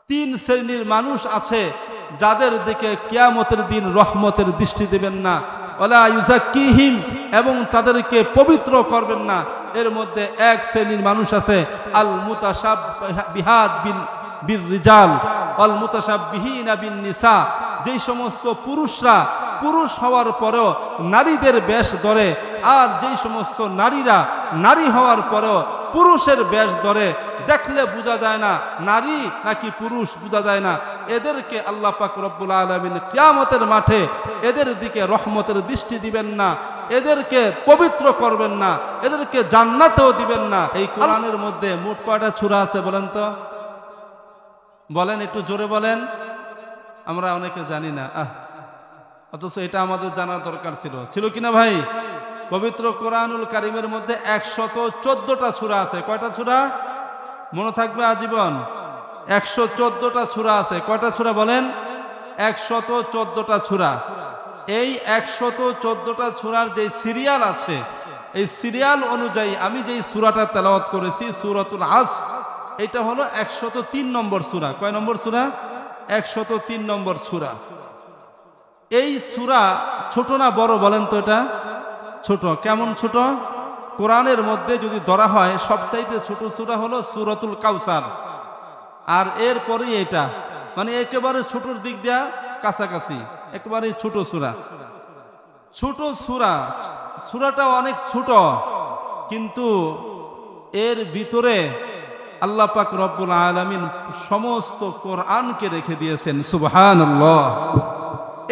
তিন শ্রেণীর মানুষ আছে যাদের দিকে কিয়ামতের দিন রহমতের দৃষ্টি দেবেন না, ওয়ালা ইউযাক্কিহিম, এবং তাদেরকে পবিত্র করবেন না। এর মধ্যে এক শ্রেণীর মানুষ আছে আল মুতাশাব্বিহাত বির রিজাল ওয়াল মুতাশাব্বিহিনা বিন নিসা, যেই সমস্ত পুরুষরা পুরুষ হওয়ার পরেও নারীদের বেশ ধরে, আর যেই সমস্ত নারীরা নারী হওয়ার পরেও পুরুষের বেশ ধরে, দেখলে বোঝা যায় না নারী নাকি পুরুষ, বোঝা যায় না। এদেরকে আল্লাহ পাক রব্বুল আলামিন কিয়ামতের মাঠে এদের দিকে রহমতের দৃষ্টি দিবেন না, এদেরকে পবিত্র করবেন না, এদেরকে জান্নাতেও দিবেন না। এই কোরআনের মধ্যে মোট কয়টা সূরা আছে বলেন তো? বলেন, একটু জোরে বলেন। আমরা অনেকে জানি না, অথচ এটা আমাদের জানা দরকার ছিল কিনা ভাই? পবিত্র কোরআনুল কারীমের মধ্যে 114টা সূরা আছে। কয়টা সূরা মনে থাকবে আজীবন? 114টা সূরা আছে। কয়টা সূরা বলেন? 114টা সূরা। এই 114টা সূরার যে সিরিয়াল আছে, এই সিরিয়াল অনুযায়ী আমি যেই সূরাটা তেলাওয়াত করেছি, সূরাতুল আসর, এটা হলো 103 নম্বর সূরা। কয় নম্বর সূরা? 103 নম্বর সূরা। এই সূরা ছোট না বড় বলেন তো? এটা ছোট। কেমন ছোট? কোরআনের মধ্যে যদি ধরা হয় সবচাইতে ছোট সূরা হলো সূরাতুল কাউসার, আর এরপরেই এটা, মানে একেবারে ছোটর দিক দিয়া কাছাকাছি, একেবারে ছোট সূরা। ছোট সূরা, সূরাটা অনেক ছোট, কিন্তু এর ভিতরে আল্লাহ পাক রব্বুল আলামিন সমস্ত কোরআনকে রেখে দিয়েছেন। সুবহানাল্লাহ।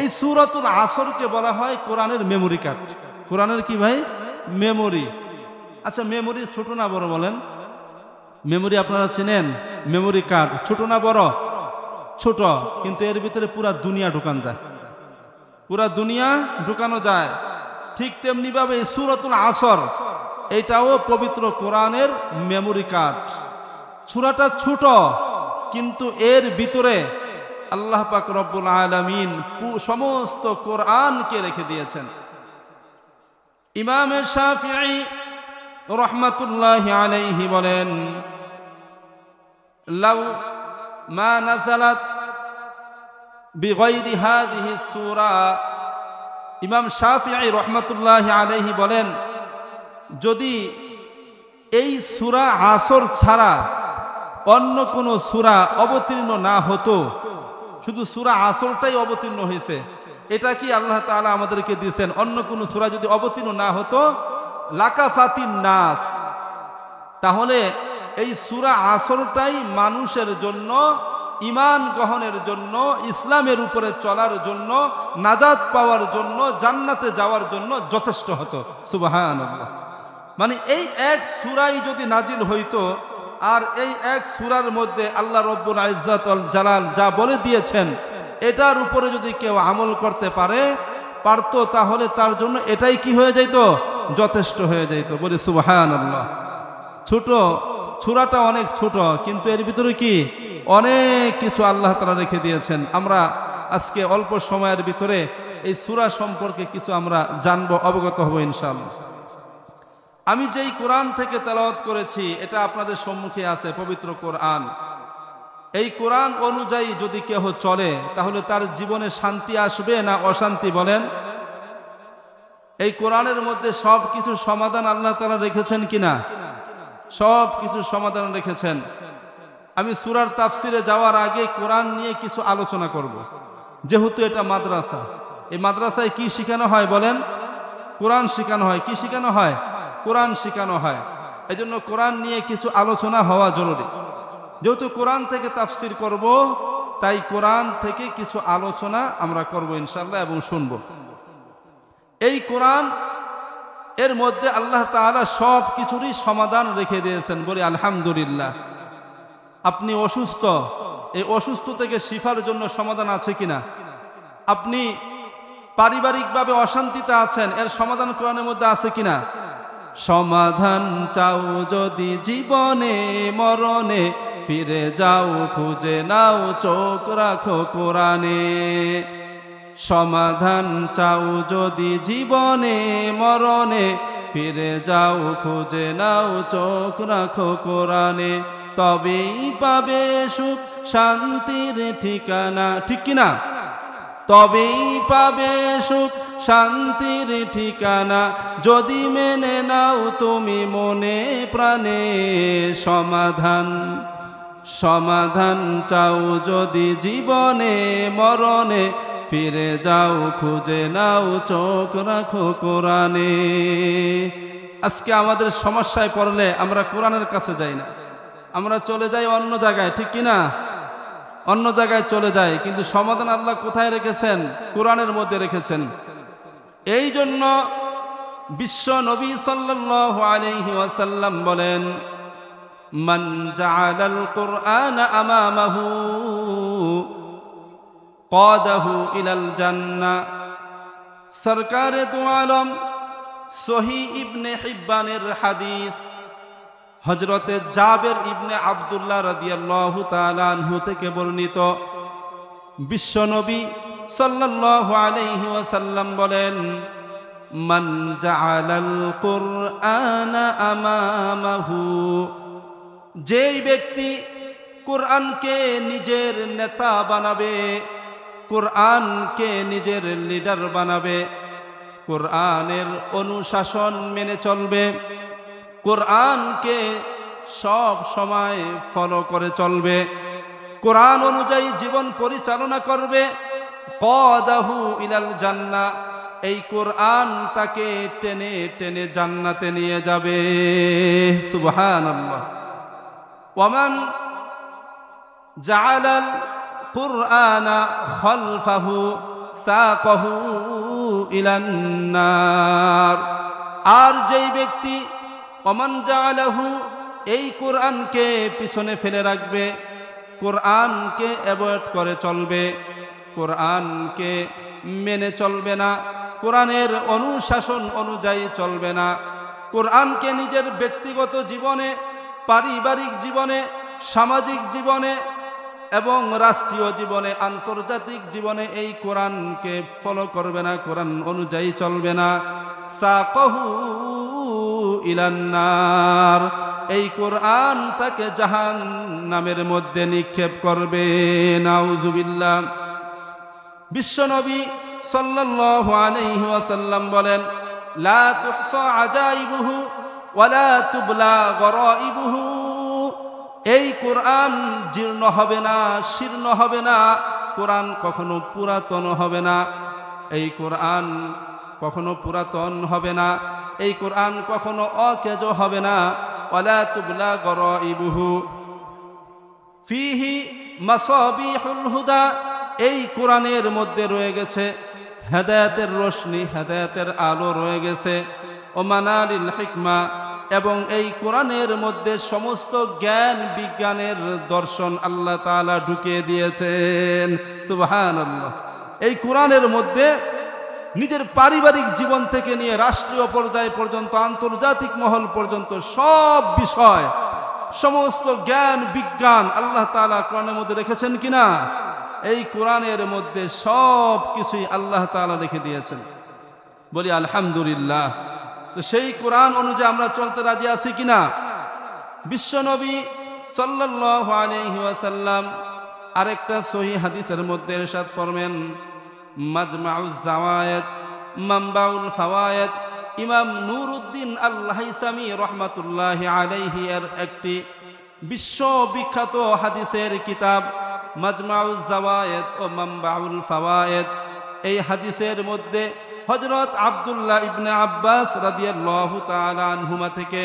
এই সূরাতুল আসরকে বলা হয় কোরআনের মেমোরি কার্ড। কোরআনের কি ভাই? মেমোরি। আচ্ছা, মেমোরি ছোট না বড় বলেন? মেমোরি আপনারা চেনেন? মেমোরি কার্ড ছোট না বড়? ছোট, কিন্তু এর ভিতরে পুরা দুনিয়া ঢুকানো যায়, পুরা দুনিয়া ঢুকানো যায়। ঠিক তেমনি ভাবে এই সূরাতুল আসর, এটাও পবিত্র কোরআনের মেমোরি কার্ড। সূরাটা ছোট, কিন্তু এর ভিতরে আল্লাহ পাক রব্বুল আলামিন সমস্ত কোরআনকে রেখে দিয়েছেন। ইমাম শাফিঈ রাহমাতুল্লাহি আলাইহি বলেন, লাউ মা নাযালাত বিগাইরি হাযিহি সূরা। ইমাম শাফিঈ রাহমাতুল্লাহি আলাইহি বলেন, যদি এই সূরা আসর ছাড়া অন্য কোন সূরা অবতীর্ণ না হতো, শুধু সূরা আসরটাই অবতীর্ণ হয়েছে, এটা কি আল্লাহ তাআলা আমাদেরকে দিয়েছেন, অন্য কোন সূরা যদি অবতীর্ণ না হতো লাকাফাতিন নাস, তাহলে এই সূরা আসরটাই মানুষের জন্য, ঈমান গ্রহণের জন্য, ইসলামের উপরে চলার জন্য, নাজাত পাওয়ার জন্য, জান্নাতে যাওয়ার জন্য যথেষ্ট হতো। সুবহানাল্লাহ। মানে এই এক সূরাই যদি নাজিল হইতো, আর এই এক সূরার মধ্যে আল্লাহ রব্বুল ইজ্জত ওয়াল জালাল যা বলে দিয়েছেন, এটার উপরে যদি কেউ আমল করতে পারতো, তাহলে তার জন্য এটাই কি হয়ে যাইত? যথেষ্ট হয়ে যাইত। বলি সুবহানাল্লাহ। ছোট সূরাটা অনেক ছোট, কিন্তু এর ভিতরে কি অনেক কিছু আল্লাহ তাআলা রেখে দিয়েছেন। আমরা আজকে অল্প সময়ের ভিতরে এই সূরা সম্পর্কে কিছু আমরা জানবো, অবগত হব ইনশাআল্লাহ। আমি যেই কোরআন থেকে তেলাওয়াত করেছি এটা আপনাদের সম্মুখে আছে, পবিত্র কোরআন। এই কোরআন অনুযায়ী যদি কেউ চলে, তাহলে তার জীবনে শান্তি আসবে না অশান্তি বলেন? এই কোরআনের মধ্যে সব কিছু সমাধান আল্লাহ তাআলা রেখেছেন কিনা? সব কিছু সমাধান রেখেছেন। আমি সূরার তাফসিরে যাওয়ার আগে কোরআন নিয়ে কিছু আলোচনা করব। যেহেতু এটা মাদ্রাসা, এই মাদ্রাসায় কি শেখানো হয় বলেন? কোরআন শেখানো হয়। কি শেখানো হয়? কোরআন শেখানো হয়। এজন্য কোরআন নিয়ে কিছু আলোচনা হওয়া জরুরি। যেহেতু কোরআন থেকে তাফসির করব, তাই কোরআন থেকে কিছু আলোচনা আমরা করব ইনশাআল্লাহ এবং শুনব। এই কোরআন এর মধ্যে আল্লাহ তাআলা সব কিছুরই সমাধান রেখে দিয়েছেন। বলি আলহামদুলিল্লাহ। আপনি অসুস্থ, এই অসুস্থ থেকে শিফার জন্য সমাধান আছে কিনা? আপনি পারিবারিকভাবে অশান্তিতে আছেন, এর সমাধান কোরআনের মধ্যে আছে কিনা? সমাধান চাও যদি জীবনে মরণে, ফিরে যাও খুঁজে নাও চোখ রাখো কোরআনে। সমাধান চাও যদি জীবনে মরণে, ফিরে যাও খুঁজে নাও চোখ রাখো কোরআনে। তবেই পাবে সুখ শান্তির ঠিকানা, ঠিক কিনা? তবেই পাবে সুখ শান্তির ঠিকানা, যদি মেনে নাও তুমি মনে প্রাণে সমাধান। সমাধান চাও যদি জীবনে মরণে, ফিরে যাও খুঁজে নাও চোখ রাখো কোরআনে। আজকে আমাদের সমস্যায় পড়লে আমরা কোরআনের কাছে যাই না, আমরা চলে যাই অন্য জায়গায়, ঠিক কিনা? অন্য জায়গায় চলে যায়, কিন্তু সমাধান আল্লাহ কোথায় রেখেছেন? কোরআনের মধ্যে রেখেছেন। এই জন্য বিশ্ব নবী সাল্লাল্লাহু আলাইহি ওয়াসাল্লাম বলেন, মান জাআলাল কুরআন আমামাহু কাদাহু ইলাল জান্নাহ। সরকারে দু আলম সহিহ ইবনে হিব্বানের হাদিস, হযরতে জাবের ইবনে আব্দুল্লাহ রাদিয়াল্লাহু তাআলা আনহু থেকে বর্ণিত, বিশ্বনবী সাল্লাল্লাহু আলাইহি ওয়াসাল্লাম বলেন, মান জাআলাল কুরআনা আমামাহু, যেই ব্যক্তি কোরআনকে নিজের নেতা বানাবে, কোরআনকে নিজের লিডার বানাবে, কোরআনের অনুশাসন মেনে চলবে, কোরআনকে সব সময় ফলো করে চলবে, কোরআন অনুযায়ী জীবন পরিচালনা করবে, কাদাহু ইলাল জান্নাহ, এই কোরআন তাকে টেনে টেনে জান্নাতে নিয়ে যাবে। সুবহানাল্লাহ। ওয়ামান জাআলাল কুরআনা খালফাহু সাকাহু ইলান নার, আর যেই ব্যক্তি ওমান জাআলাহু, এই কোরআনকে পিছনে ফেলে রাখবে, কোরআনকে অ্যাভয়েড করে চলবে, কোরআনকে মেনে চলবে না, কোরআনের অনুশাসন অনুযায়ী চলবে না, কোরআনকে নিজের ব্যক্তিগত জীবনে, পারিবারিক জীবনে, সামাজিক জীবনে এবং রাষ্ট্রীয় জীবনে, আন্তর্জাতিক জীবনে এই কোরআনকে ফলো করবে না, কোরআন অনুযায়ী চলবে না, সাকাহু ইলান নার, এই কোরআন তাকে জাহান্নামের মধ্যে নিক্ষেপ করবে। নাউজুবিল্লাহ। বিশ্বনবী সাল্লাল্লাহু আলাইহি ওয়াসাল্লাম বলেন, লা তুহসা আজাইবুহু ওয়ালা তুবলা গরাইবুহু, এই কোরআন জীর্ণ হবে না, শীর্ণ হবে না, কোরআন কখনো পুরাতন হবে না, এই কোরআন কখনো পুরাতন হবে না, এই কোরআন কখনো অকেজ হবে না। ওয়ালা তুবলা গরাইবুহু ফিহি মাসাবিহুল হুদা, এই কোরআনের মধ্যে রয়ে গেছে হেদায়েতের রোশনি, হেদায়েতের আলো রয়ে গেছে। ও মানালিল হিকমা, এবং এই কোরআনের মধ্যে সমস্ত জ্ঞান বিজ্ঞানের দর্শন আল্লাহ তাআলা ঢুকিয়ে দিয়েছেন। সুবহানাল্লাহ। এই কোরআনের মধ্যে নিজের পারিবারিক জীবন থেকে নিয়ে রাষ্ট্রীয় পর্যায় পর্যন্ত, আন্তর্জাতিক মহল পর্যন্ত সব বিষয়, সমস্ত জ্ঞান বিজ্ঞান আল্লাহ তাআলা কোরআনের মধ্যে রেখেছেন কিনা? এই কোরআনের মধ্যে সব কিছুই আল্লাহ তাআলা লিখে দিয়েছেন। বলি আলহামদুলিল্লাহ। তো সেই কোরআন অনুযায়ী আমরা চলতে রাজি আছি কিনা? বিশ্বনবী সাল্লাল্লাহু আলাইহি ওয়াসাল্লাম আরেকটা সহিহ হাদিসের মধ্যে ইরশাদ ফরমেন, মাজমাউজ জাওয়ায়েদ মানবাউল ফাওয়ায়েদ, ইমাম নুরউদ্দিন আল হাইসামি রাহমাতুল্লাহি আলাইহি এর একটি বিশ্ববিখ্যাত হাদিসের কিতাব মাজমাউজ জাওয়ায়েদ ও মানবাউল ফাওয়ায়েদ। এই হাদিসের মধ্যে হযরত আব্দুল্লাহ ইবনে আব্বাস রাদিয়াল্লাহু তাআলা আনহুমা থেকে,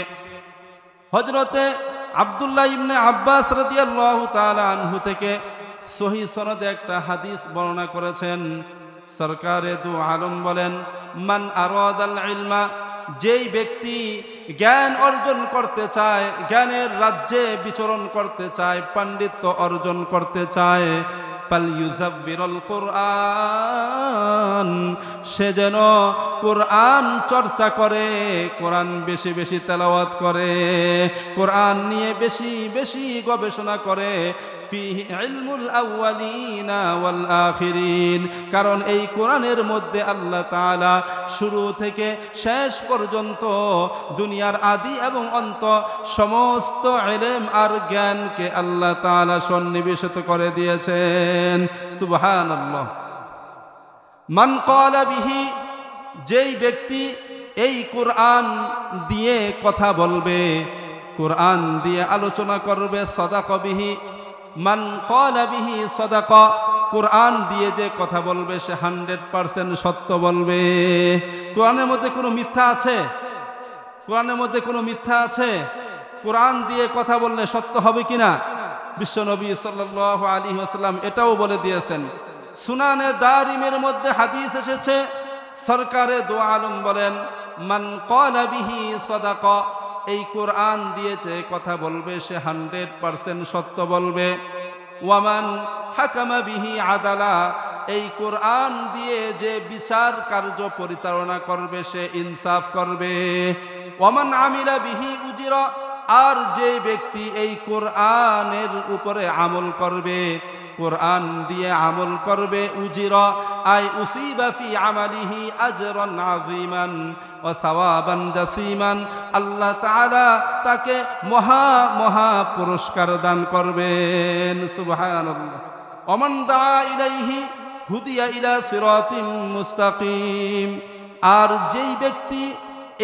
হযরতে আব্দুল্লাহ ইবনে আব্বাস রাদিয়াল্লাহু তাআলা আনহু থেকে সহিহ সনদে একটা হাদিস বর্ণনা করেছেন। সরকারে দু আলম বলেন, মান আরাদাল ইলমা, যেই ব্যক্তি জ্ঞান অর্জন করতে চায়, জ্ঞানের রাজ্যে বিচরণ করতে চায়, পাণ্ডিত্য অর্জন করতে চায়, ফালইউযাব্বিরুল কুরআন, সে যেন কোরআন চর্চা করে, কোরআন বেশি বেশি তেলাওয়াত করে, কোরআন নিয়ে বেশি বেশি গবেষণা করে। ফিহি ইলমুল আউয়ালিনা ওয়াল আখিরিন। কারণ এই কোরআনের মধ্যে আল্লাহ তাআলা শুরু থেকে শেষ পর্যন্ত দুনিয়ার আদি এবং অন্ত সমস্ত ইলম আর জ্ঞানকে আল্লাহ তাআলা সন্নিবেশিত করে দিয়েছেন। সুবহানাল্লাহ। মান ক্বালা বিহি, যেই ব্যক্তি এই কোরআন দিয়ে কথা বলবে, কোরআন দিয়ে আলোচনা করবে, সাদাকা বিহি, মান ক্বালা বিহি সাদাকা, কোরআন দিয়ে যে কথা বলবে সে 100% সত্য বলবে। কোরআনের মধ্যে কোনো মিথ্যা আছে? কোরআনের মধ্যে কোনো মিথ্যা আছে? কোরআন দিয়ে কথা বললে সত্য হবে কিনা? বিশ্বনবী সাল্লাল্লাহু আলাইহি ওয়াসাল্লাম এটাও বলে দিয়েছেন। সুনানে দারিমের মধ্যে হাদিস এসেছে, সরকারে দো আলম বলেন, মান ক্বালা বিহি সাদাকা, এই কোরআন দিয়ে যে কথা বলবে সে 100% সত্য বলবে। ওয়ামান হাকামা বিহি আদালা, এই কোরআন দিয়ে যে বিচার কার্য পরিচালনা করবে সে ইনসাফ করবে। ওয়ামান আমিলা বিহি উজিরা, আর যে ব্যক্তি এই কোরআনের উপরে আমল করবে, কোরআন দিয়ে আমল করবে, উজিরা আই উসিবা ফি আমালিহি আজরান আযীমান ওয়া সাওয়াবান জাসীমান, আল্লাহ তাআলা তাকে মহা মহা পুরস্কার দান করবেন। সুবহানাল্লাহ। ওমান দা ইলাইহি হুদিয়া ইলা সিরাতিন মুস্তাকিম, আর যেই ব্যক্তি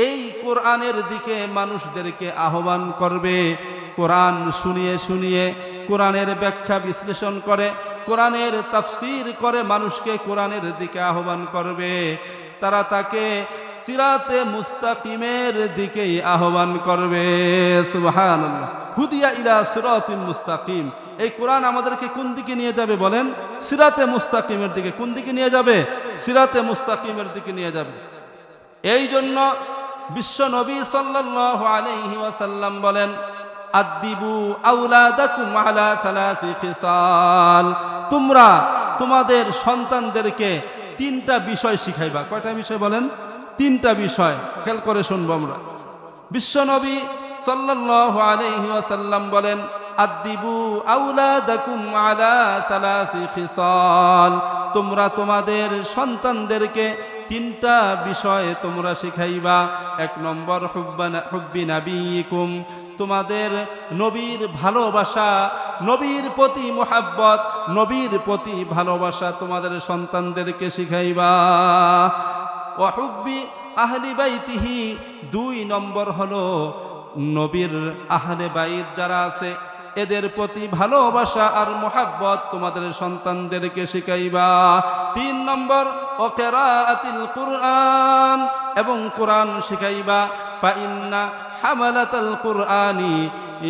এই কোরআনের দিকে মানুষদেরকে আহ্বান করবে, কোরআন শুনিয়ে শুনিয়ে কোরআনের ব্যাখ্যা বিশ্লেষণ করে, কোরআনের তাফসীর করে মানুষকে কোরআনের দিকে আহ্বান করবে, তারা তাকে সিরাতে মুস্তাকিমের দিকেই আহ্বান করবে। সুবহানাল্লাহ। হুদিয়া ইলা সিরাতিন মুস্তাকিম, এই কোরআন আমাদেরকে কোন দিকে নিয়ে যাবে বলেন? সিরাতে মুস্তাকিমের দিকে। কোন দিকে নিয়ে যাবে? সিরাতে মুস্তাকিমের দিকে নিয়ে যাবে। এই জন্য বিশ্ব নবী সাল্লাল্লাহু আলাইহি ওয়াসাল্লাম বলেন, আদিবু আওলাদাকুম আলা সালাসি খিসাল, তোমরা তোমাদের সন্তানদেরকে 3টা বিষয় শিখাইবা। কয়টা বিষয় বলেন? 3টা বিষয়। খেয়াল করে শুনবো আমরা। বিশ্ব নবী সাল্লাল্লাহু আলাইহি ওয়াসাল্লাম বলেন, আদিবু আওলাদাকুম আলা সালাসি খিসাল, তোমরা তোমাদের সন্তানদেরকে 3টা বিষয় তোমরা শিখাইবা। 1 নম্বর হুব্বি নাবিয়িকুম, তোমাদের নবীর ভালোবাসা, নবীর প্রতি মুহাব্বত, নবীর প্রতি ভালোবাসা তোমাদের সন্তানদেরকে শিখাইবা। ওয়া হুব্বি আহলি বাইতিহি, 2 নম্বর হলো নবীর আহলে বাইত যারা আছে এদের প্রতি ভালোবাসা আর মুহাব্বত তোমাদের সন্তানদেরকে শিখাইবা। 3 নম্বর ও কিরাআতিল কুরআন, এবং কোরআন শিখাইবা। ফা ইন্না হামালাতাল কুরআনি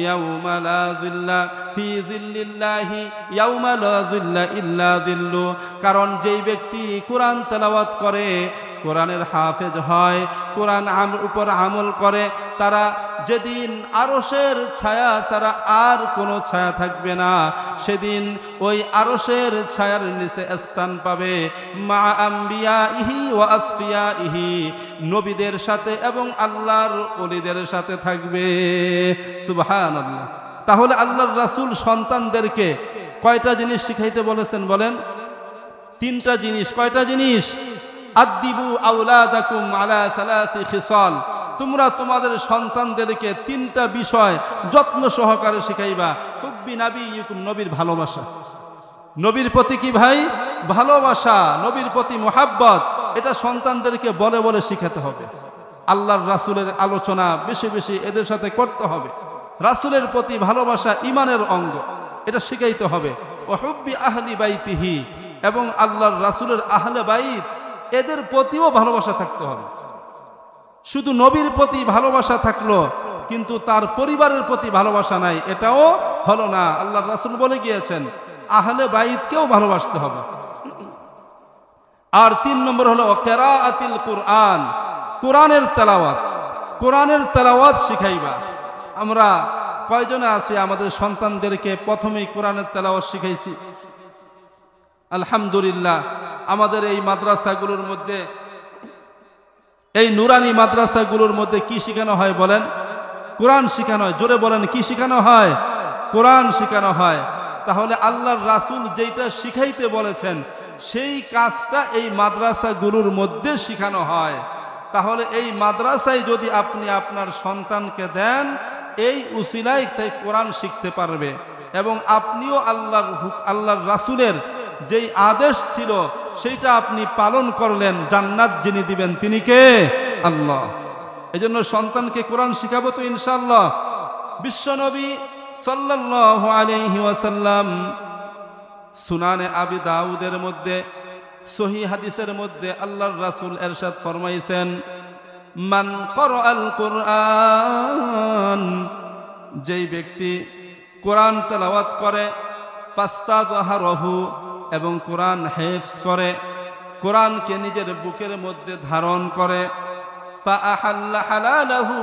ইয়াউমা লা যিল্লা ফি যিল্লিল্লাহি ইয়াউমা লা যিল্লা ইল্লা যিল্লু, কারণ যেই ব্যক্তি কোরআন তেলাওয়াত করে, কোরআনের হাফেজ হয়, কোরআন উপর আমল করে, তারা যেদিন আরশের ছায়া ছাড়া আর কোনো ছায়া থাকবে না, সেদিন ওই আরশের ছায়ার নিচে স্থান পাবে। মা আম্বিয়াইহি ওয়া আসফিয়াইহি, নবীদের সাথে এবং আল্লাহর ওলিদের সাথে থাকবে। সুবহানাল্লাহ। তাহলে আল্লাহর রাসূল সন্তানদেরকে কয়টা জিনিস শিখাইতে বলেছেন বলেন? 3টা জিনিস। কয়টা জিনিস? আদিবু আওলাদাকুম আলা সালাসি খিসাল, তোমরা তোমাদের সন্তানদেরকে 3টা বিষয় যত্ন সহকারে শিখাইবা। হুব্বি নাবিয়িকুম, নবীর ভালোবাসা, নবীর প্রতি কি ভাই? ভালোবাসা, নবীর প্রতি মুহাব্বত, এটা সন্তানদেরকে বলে বলে শিখাতে হবে। আল্লাহর রাসূলের আলোচনা বেশি বেশি এদের সাথে করতে হবে। রাসূলের প্রতি ভালোবাসা ইমানের অঙ্গ, এটা শিখাইতে হবে। ওয়া হুব্বি আহলি বাইতিহি, এবং আল্লাহর রাসূলের আহলে বাইত এদের প্রতিও ভালোবাসা থাকতে হবে। শুধু নবীর প্রতি ভালোবাসা থাকলো কিন্তু তার পরিবারের প্রতি ভালোবাসা নাই, এটাও হলো না। আল্লাহর রাসূল বলে গিয়েছেন আহলে বাইতকেও ভালোবাসতে হবে। আর 3 নম্বর হলো কিরাআতিল কুরআন, কোরআনের তেলাওয়াত, কোরআনের তেলাওয়াত শিখাইবা। আমরা কয়জনে আছি আমাদের সন্তানদেরকে প্রথমেই কোরআনের তেলাওয়াত শিখাইছি? আলহামদুলিল্লাহ। আমাদের এই মাদ্রাসাগুলোর মধ্যে, এই নুরানি মাদ্রাসাগুলোর মধ্যে কি শেখানো হয় বলেন? কোরআন শেখানো হয়। জোরে বলেন, কি শেখানো হয়? কোরআন শেখানো হয়। তাহলে আল্লাহর রাসূল যেটা শিখাইতে বলেছেন সেই কাজটা এই মাদ্রাসাগুলোর মধ্যে শেখানো হয়। তাহলে এই মাদ্রাসায় যদি আপনি আপনার সন্তানকে দেন, এই উসিলায় তাই কোরআন শিখতে পারবে এবং আপনিও আল্লাহর রাসূলের যেই আদেশ ছিল সেইটা আপনি পালন করলেন, জান্নাত যিনি দিবেন তিনি কে? আল্লাহ। এজন্য সন্তানকে কোরআন শিখাবো তো ইনশাআল্লাহ। বিশ্বনবী সাল্লাল্লাহু আলাইহি ওয়াসাল্লাম সুনানে আবি দাউদের মধ্যে সহিহ হাদিসের মধ্যে আল্লাহর রাসূল ইরশাদ ফরমাইছেন, মান ক্বরাআল কুরআন, যেই ব্যক্তি কোরআন তেলাওয়াত করে, ফাস্তাযহারাহু, এবং কোরআন হেফজ করে, কোরআনকে নিজের বুকের মধ্যে ধারণ করে, ফাআহাল্লা হালালাহু,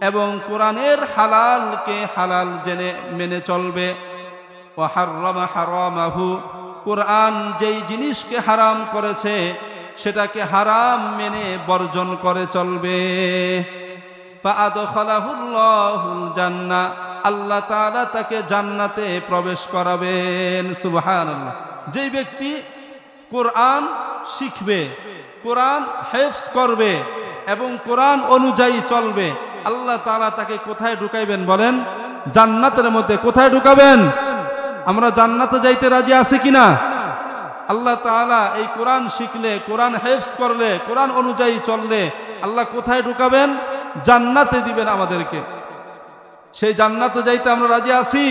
এবং কোরআনের হালালকে হালাল জেনে মেনে চলবে, ওয়া হাররামা হারামাহু, কোরআন যেই জিনিসকে হারাম করেছে সেটাকে হারাম মেনে বর্জন করে চলবে, ফাআদখালাহুল্লাহুল জান্নাহ, আল্লাহ তাআলা তাকে জান্নাতে প্রবেশ করাবেন। সুবহানাল্লাহ। যেই ব্যক্তি কোরআন শিখবে, কোরআন হেফজ করবে এবং কোরআন অনুযায়ী চলবে, আল্লাহ তাআলা তাকে কোথায় ঢুকাইবেন বলেন? জান্নাতের মধ্যে। কোথায় ঢুকাবেন? আমরা জান্নাতে যাইতে রাজি আছি কিনা? আল্লাহ তাআলা এই কোরআন শিখলে, কোরআন হেফজ করলে, কোরআন অনুযায়ী চললে আল্লাহ কোথায় ঢুকাবেন? জান্নাতে দিবেন আমাদেরকে। সেই জান্নাতে যাইতে আমরা রাজি আছি।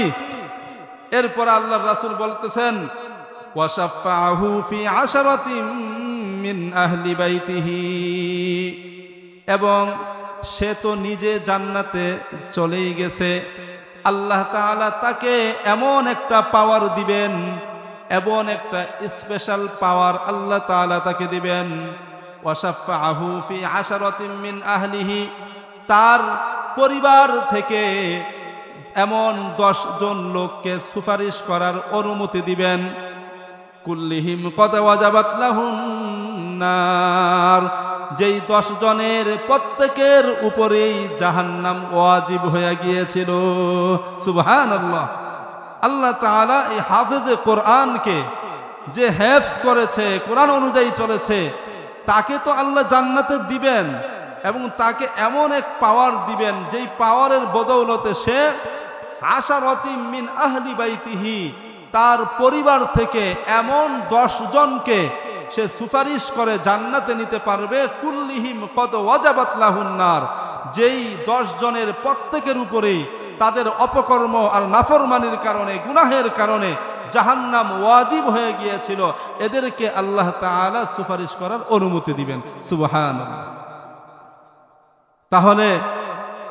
এরপর আল্লাহর রাসূল বলতেছেন, ওয়াশাফাহু ফি আশরাতিন মিন আহলি বাইতিহি, এবং সে তো নিজে জান্নাতে চলেই গেছে, আল্লাহ তাআলা তাকে এমন একটা পাওয়ার দিবেন, এমন একটা স্পেশাল পাওয়ার আল্লাহ তাআলা তাকে দিবেন। ওয়াশাফাহু ফি আশরাতিন মিন আহলিহি, তার পরিবার থেকে এমন 10 জন লোককে সুপারিশ করার অনুমতি দিবেন। কুল্লিহিম কদ ওয়াজাবাত লাহুন নার, যেই 10 জনের প্রত্যেকের উপরেই জাহান্নাম ওয়াজিব হয়ে গিয়েছিল। সুবহানাল্লাহ। আল্লাহ তাআলা এই হাফেজে কোরআনকে যে হেফজ করেছে, কোরআন অনুযায়ী চলেছে, তাকে তো আল্লাহ জান্নাতে দিবেন এবং তাকে এমন এক পাওয়ার দিবেন যেই পাওয়ারের বদৌলতে সে আশারাতিন মিন আহলি বাইতিহি, তার পরিবার থেকে এমন 10 জনকে সে সুপারিশ করে জান্নাতে নিতে পারবে। কুল্লিহিম কদ ওয়াজাবাত লাহুন নার, যেই 10 জনের প্রত্যেকের উপরেই তাদের অপকর্ম আর নাফরমানির কারণে, গুনাহের কারণে জাহান্নাম ওয়াজিব হয়ে গিয়েছিল, এদেরকে আল্লাহ তাআলা সুপারিশ করার অনুমতি দিবেন। সুবহানাল্লাহ। তাহলে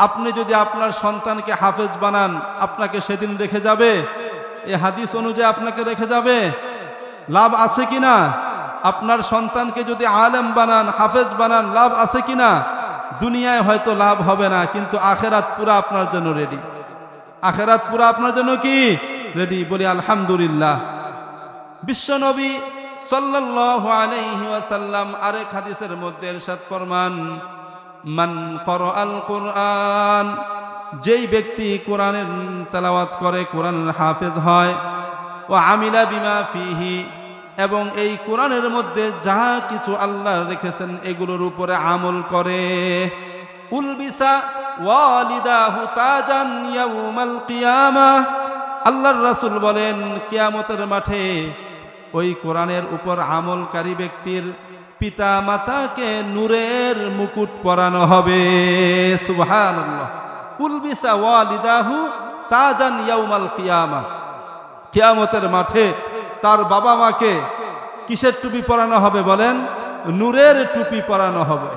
আপনি যদি আপনার সন্তানকে হাফেজ বানান, আপনাকে সেদিন রেখে যাবে? এই হাদিস অনুযায়ী আপনাকে রেখে যাবে? লাভ আছে কিনা? আপনার সন্তানকে যদি আলেম বানান, হাফেজ বানান, লাভ আছে কিনা? দুনিয়ায় হয়তো লাভ হবে না, কিন্তু আখেরাত পুরা আপনার জন্য রেডি। আখেরাত পুরা আপনার জন্য কি রেডি? বলি আলহামদুলিল্লাহ। বিশ্বনবী সাল্লাল্লাহু আলাইহি ওয়াসাল্লাম আরেক হাদিসের মধ্যে ইরশাদ ফরমান, মান ক্বরাআল কুরআন, যেই ব্যক্তি কোরআনের তেলাওয়াত করে, কোরআনের হাফেজ হয়, ও আমিলা বিমা ফিহি, এবং এই কোরআনের মধ্যে যা কিছু আল্লাহ রেখেছেন এগুলোর উপরে আমল করে, উলবিসা ওয়ালিদাহু তাজান ইয়াউমাল কিয়ামাহ, আল্লাহর রাসূল বলেন কিয়ামতের মাঠে ওই কোরআনের উপর আমলকারী ব্যক্তির পিতা মাতাকে নূরের মুকুট পরানো হবে। সুবহানাল্লাহ। উলবিসা ওয়ালিদাহু তাজান ইয়াউমাল কিয়ামাহ, কিয়ামতের মাঠে তার বাবা মাকে কিসের টুপি পরানো হবে বলেন? নূরের টুপি পরানো হবে।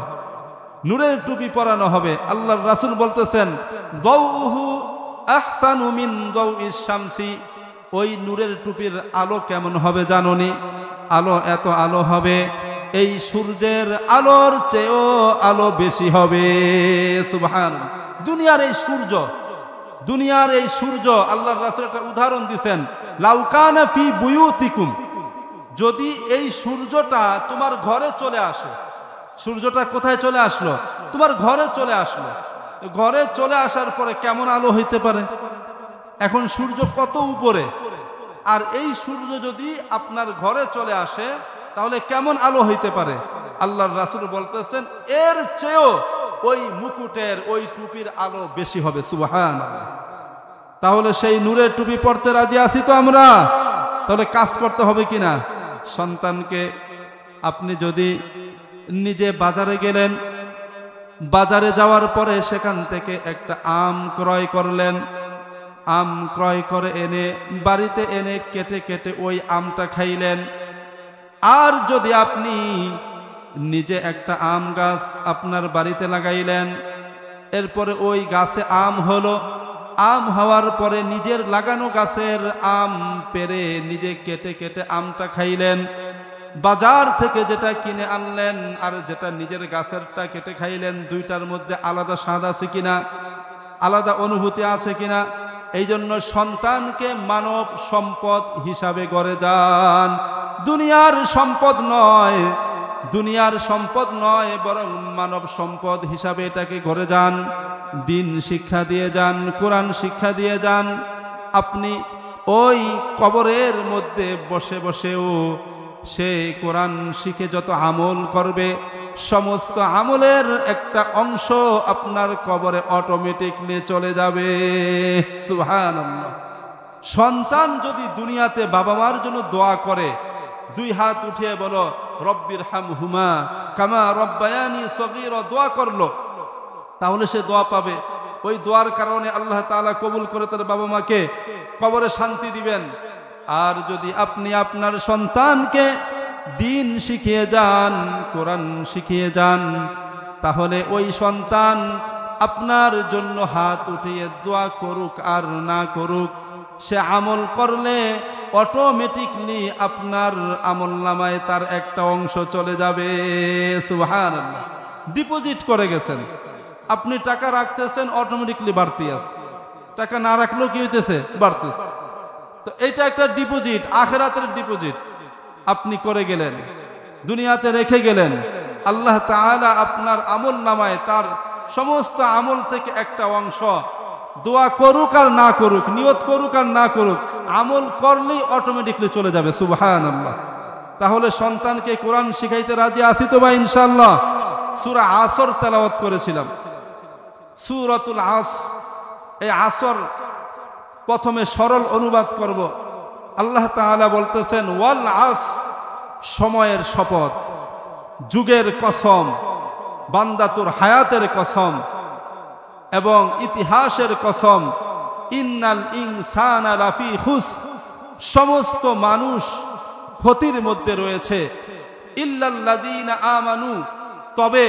নূরের টুপি পরানো হবে। আল্লাহর রাসূল বলতেছেন, দাউহু আহসানু মিন দাউইশ শামসি, ওই নূরের টুপির আলো কেমন হবে জানোনি? আলো এত আলো হবে, এই সূর্যের আলোর চেয়েও আলো বেশি হবে। সুবহানাল্লাহ। দুনিয়ার এই সূর্য আল্লাহর রাসূল একটা উদাহরণ দিবেন, লাউ কানা ফি বুয়ুতিকুম, যদি এই সূর্যটা তোমার ঘরে চলে আসে। সূর্যটা কোথায় চলে আসলো? তোমার ঘরে চলে আসলো। ঘরে চলে আসার পরে কেমন আলো হইতে পারে? এখন সূর্য কত উপরে, আর এই সূর্য যদি আপনার ঘরে চলে আসে তাহলে কেমন আলো হইতে পারে? আল্লাহর রাসূল বলতেছেন এর চেয়েও ওই মুকুটের ওই টুপির আলো বেশি হবে। সুবহানাল্লাহ। তাহলে সেই নূরের টুপি পরতে রাজি আছি তো আমরা? তাহলে কাজ করতে হবে কিনা? সন্তানকে আপনি যদি নিজে বাজারে গেলেন, বাজারে যাওয়ার পরে সেখান থেকে একটা আম ক্রয় করলেন, আম ক্রয় করে এনে বাড়িতে এনে কেটে কেটে ওই আমটা খাইলেন। আর যদি আপনি নিজে একটা আম গাছ আপনার বাড়িতে লাগাইলেন, এরপরে ওই গাছে আম হলো, আম হওয়ার পরে নিজের লাগানো গাছের আম পেড়ে নিজে কেটে কেটে আমটা খাইলেন, বাজার থেকে যেটা কিনে আনলেন আর যেটা নিজের গাছেরটা কেটে খাইলেন, দুইটার মধ্যে আলাদা স্বাদ আছে কিনা, আলাদা অনুভূতি আছে কিনা? এই জন্য সন্তানকে মানব সম্পদ হিসাবে গড়ে যান, দুনিয়ার সম্পদ নয়, দুনিয়ার সম্পদ নয়, বরং মানব সম্পদ হিসাবে এটাকে গড়ে যান। দিন শিক্ষা দিয়ে যান, কোরআন শিক্ষা দিয়ে যান। আপনি ওই কবরের মধ্যে বসে বসেও সে কোরআন শিখে যত আমল করবে, সমস্ত আমলের একটা অংশ আপনার কবরে অটোমেটিকলি চলে যাবে। সুবহানাল্লাহ। সন্তান যদি দুনিয়াতে বাবা মার জন্য দোয়া করে, দুই হাত উঠিয়ে বলো রব্বির হামহুমা কামা রব্বায়ানি সগীরা, দোয়া করলো, তাহলে সে দোয়া পাবে। ওই দোয়ার কারণে আল্লাহ তাআলা কবুল করে তার বাবা মাকে কবরে শান্তি দিবেন। আর যদি আপনি আপনার সন্তানকে দিন শিখিয়ে যান, কোরআন শিখিয়ে যান, তাহলে ওই সন্তান আপনার জন্য হাত উঠিয়ে দোয়া করুক আর না করুক, সে আমল করলে অটোমেটিকলি আপনার আমলনামায় তার একটা অংশ চলে যাবে। সুবহানাল্লাহ। ডিপোজিট করে গেছেন, আপনি টাকা রাখতেছেন, অটোমেটিকলি বাড়তি আছে, টাকা না রাখলেও কি হইতেছে? বাড়তেছে। তো এইটা একটা ডিপোজিট, আখিরাতের ডিপোজিট আপনি করে গেলেন, দুনিয়াতে রেখে গেলেন। আল্লাহ তাআলা আপনার আমল নামায় তার সমস্ত আমল থেকে একটা অংশ, দোয়া করুক আর না করুক, নিয়ত করুক আর না করুক, আমল করলেই অটোমেটিকলি চলে যাবে। সুবহানাল্লাহ। তাহলে সন্তানকে কোরআন শিখাইতে রাজি আছি তো ভাই ইনশাআল্লাহ? সূরা আসর তেলাওয়াত করেছিলাম, সূরাতুল আসর। এই আসর প্রথমে সরল অনুবাদ করব। আল্লাহ তাআলা বলতেছেন ওয়াল আস, সময়ের শপথ, যুগের কসম, বান্দা তোর হায়াতের কসম এবং ইতিহাসের কসম, ইন্নাল ইনসানা লাফি খুসর, সমস্ত মানুষ ক্ষতির মধ্যে রয়েছে, ইল্লাল্লাযীনা আমানু, তবে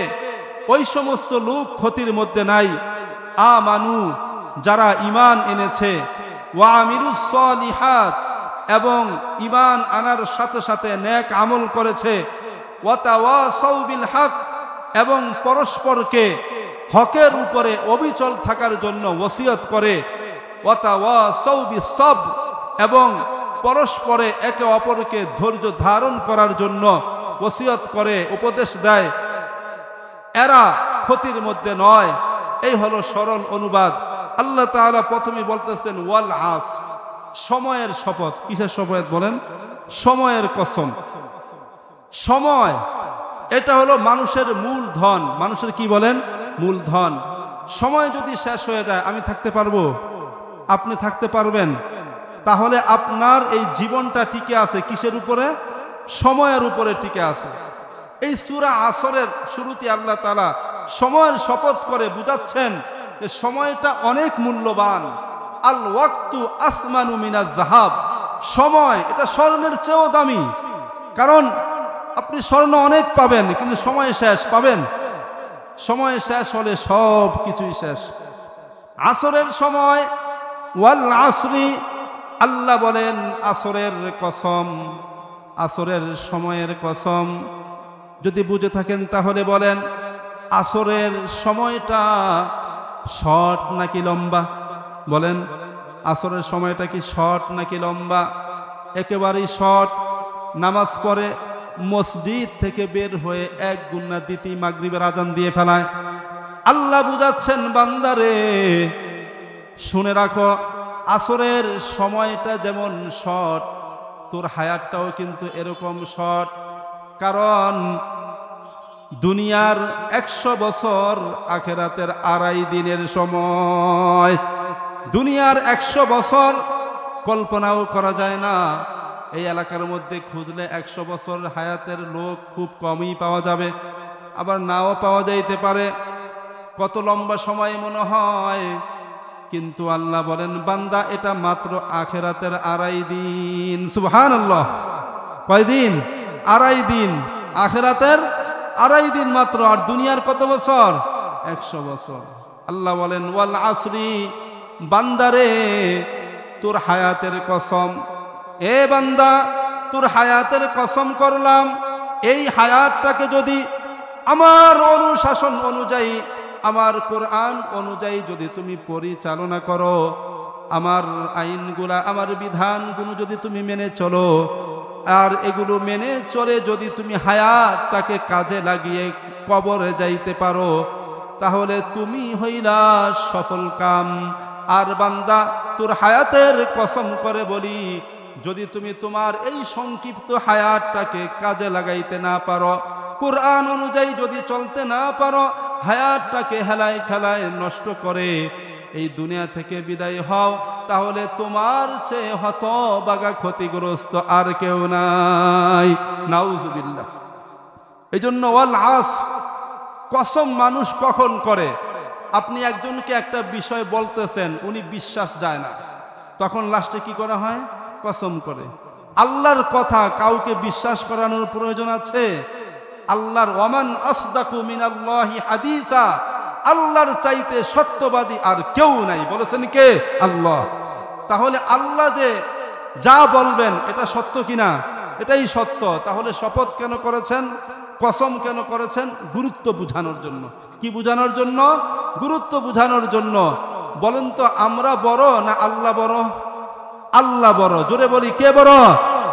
ওই সমস্ত লোক ক্ষতির মধ্যে নাই, আমানু, যারা ঈমান এনেছে, ওয়া আমিলুস সলিহাত, এবং ঈমান আনার সাথে সাথে নেক আমল করেছে, ওয়া তাওয়াসাউ বিল হক, এবং পরস্পরকে হকের উপরে অবিচল থাকার জন্য ওসিয়ত করে, ওয়া তাওয়াসাউ বিস সবর, এবং পরস্পরে একে অপরকে ধৈর্য ধারণ করার জন্য ওসিয়ত করে, উপদেশ দেয়, এরা ক্ষতির মধ্যে নয়। এই হলো সরল অনুবাদ। আল্লাহ তাআলা প্রথমে বলতেছেন ওয়াল আস, সময়ের শপথ। কিসের শপথ বলেন? সময়ের কসম। সময় এটা হলো মানুষের মূল ধন। মানুষের কি বলেন? মূল ধন। সময় যদি শেষ হয়ে যায়, আমি থাকতে পারবো? আপনি থাকতে পারবেন? তাহলে আপনার এই জীবনটা টিকে আছে কিসের উপরে? সময়ের উপরে টিকে আছে। এই সূরা আসরের শুরুতে আল্লাহ তাআলা সময়ের শপথ করে বুঝাচ্ছেন যে সময়টা অনেক মূল্যবান। আল ওয়াক্তু আসমানু মিনাজ যাহাব, সময় এটা স্বর্ণের চেয়েও দামি। কারণ আপনি স্বর্ণ অনেক পাবেন, কিন্তু সময় শেষ পাবেন? সময় শেষ হলে সব কিছুই শেষ। আসরের সময়, ওয়াল আসরি, আল্লাহ বলেন আসরের কসম, আসরের সময়ের কসম। যদি বুঝে থাকেন তাহলে বলেন আসরের সময়টা শর্ট নাকি লম্বা? বলেন আসরের সময়টা কি শর্ট নাকি লম্বা? একেবারেই শর্ট। নামাজ পড়ে মসজিদ থেকে বের হয়ে এক গুন্না দ্বিতীয় মাগরিবের আজান দিয়ে ফেলায়। আল্লাহ বুঝাচ্ছেন বান্দারে শুনে রাখো, আসরের সময়টা যেমন শর্ট, তোর হায়াতটাও কিন্তু এরকম শর্ট। কারণ দুনিয়ার 100 বছর আখেরাতের 2.5 দিনের সময়। দুনিয়ার 100 বছর কল্পনাও করা যায় না। এই এলাকার মধ্যে খুঁজলে 100 বছর হায়াতের লোক খুব কমই পাওয়া যাবে, আবার নাও পাওয়া যাইতে পারে। কত লম্বা সময় মনে হয়, কিন্তু আল্লাহ বলেন বান্দা এটা মাত্র আখেরাতের 2.5 দিন। সুবহানাল্লাহ। কয় দিন? 2.5 দিন। আখেরাতের 2.5 দিন মাত্র। আর দুনিয়ার কত বছর? 100 বছর। আল্লাহ বলেন ওয়াল আসরি, বান্দারে তোর হায়াতের কসম, এ বান্দা তোর হায়াতের কসম করলাম। এই হায়াতটাকে যদি আমার অনুশাসন অনুযায়ী, আমার কোরআন অনুযায়ী যদি তুমি পরিচালনা করো, আমার আইনগুলা, আমার বিধানগুলো যদি তুমি মেনে চলো, আর এগুলো মেনে চলে যদি তুমি হায়াতটাকে কাজে লাগিয়ে কবরে যাইতে পারো, তাহলে তুমি হইলা সফল কাম। আর বান্দা তোর হায়াতের কসম করে বলি, যদি তুমি তোমার এই সংক্ষিপ্ত হায়াতটাকে কাজে লাগাইতে না পারো, কোরআন অনুযায়ী যদি চলতে না পারো, হায়াতটাকে হেলায় খেলায় নষ্ট করে এই দুনিয়া থেকে বিদায় হও, তাহলে তোমার চেয়ে হতভাগা ক্ষতিগ্রস্ত আর কেউ নাই। নাউজুবিল্লাহ। এই জন্য ওয়াল আসর, কসম মানুষ কখন করে? আপনি একজনকে একটা বিষয় বলতেছেন, উনি বিশ্বাস যায় না, তখন লাস্টে কি করা হয়? কসম করে। আল্লাহর কথা কাউকে বিশ্বাস করানোর প্রয়োজন আছে? আল্লাহর ওয়ামান আসদাকু মিনাল্লাহি হাদিসা, আল্লাহর চাইতে সত্যবাদী আর কেউ নাই, বলেছেন কে? আল্লাহ। তাহলে আল্লাহ যে যা বলবেন এটা সত্য কিনা? এটাই সত্য। তাহলে শপথ কেন করেছেন? কসম কেন করেছেন? গুরুত্ব বুঝানোর জন্য। কি বুঝানোর জন্য? গুরুত্ব বুঝানোর জন্য। বলেন তো, আমরা বড় না আল্লাহ বড়? আল্লাহ বড়। জোরে বলি, কে বড়?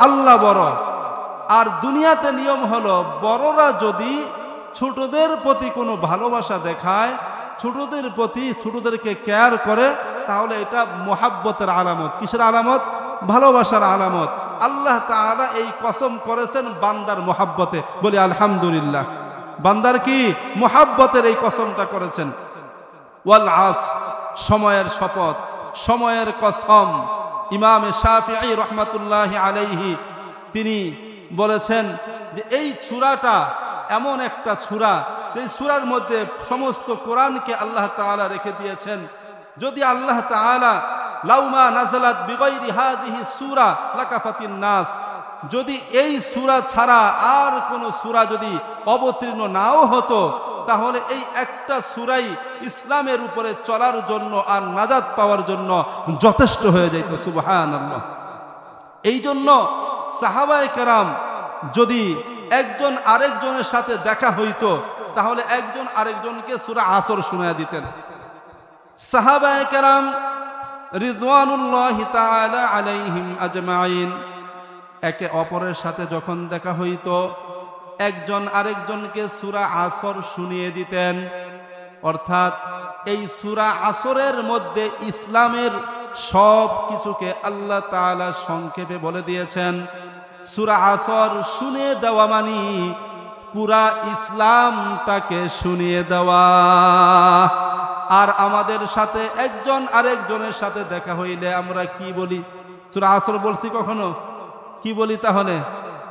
আল্লাহ বড়। আর দুনিয়াতে নিয়ম হলো, বড়রা যদি ছোটদের প্রতি কোনো ভালোবাসা দেখায়, ছোটদের প্রতি, ছোটদেরকে কেয়ার করে, তাহলে এটা মুহাব্বতের আলামত। কিসের আলামত? ভালোবাসার আলামত। আল্লাহ তাআলা এই কসম করেছেন বান্দার মুহাব্বতে। বলি আলহামদুলিল্লাহ। বান্দার কি? মুহাব্বতের এই কসমটা করেছেন। ওয়াল আসর, সময়ের শপথ, সময়ের কসম। ইমাম শাফিঈ রাহমাতুল্লাহি আলাইহি তিনি বলেছেন যে এই সূরাটা এমন একটা সূরা, এই সূরার মধ্যে সমস্ত কোরআনকে আল্লাহ তাআলা রেখে দিয়েছেন। যদি আল্লাহ তাআলা লাউমা নাযালাত বিগাইরি হাদিহি সূরা লাকাফাতিন নাস, যদি এই সূরা ছাড়া আর কোন সূরা যদি অবতীর্ণ নাও হতো, তাহলে এই একটা সূরাই ইসলামের উপরে চলার জন্য আর নাজাত পাওয়ার জন্য যথেষ্ট হয়ে যেত। সুবহানাল্লাহ। এই জন্য সাহাবায়ে কেরাম যদি একজন আরেকজনের সাথে দেখা হইতো, তাহলে একজন আরেকজনকে সূরা আসর শোনায়া দিতেন। সাহাবায়ে কেরাম রিদওয়ানুল্লাহি তাআলা আলাইহিম আজমাইন একে অপরের সাথে যখন দেখা হইতো, একজন আরেকজনকে সূরা আসর শুনিয়ে দিতেন। অর্থাৎ এই সূরা আসরের মধ্যে ইসলামের সব কিছুকে আল্লাহ তাআলা সংক্ষেপে বলে দিয়েছেন। সূরা আসর শুনিয়ে দেওয়া মানে পুরা ইসলামটাকে শুনিয়ে দেওয়া। আর আমাদের সাথে একজন আরেকজনের সাথে দেখা হইলে আমরা কি বলি? সূরা আসর বলছি কখনো? কি বলি তাহলে?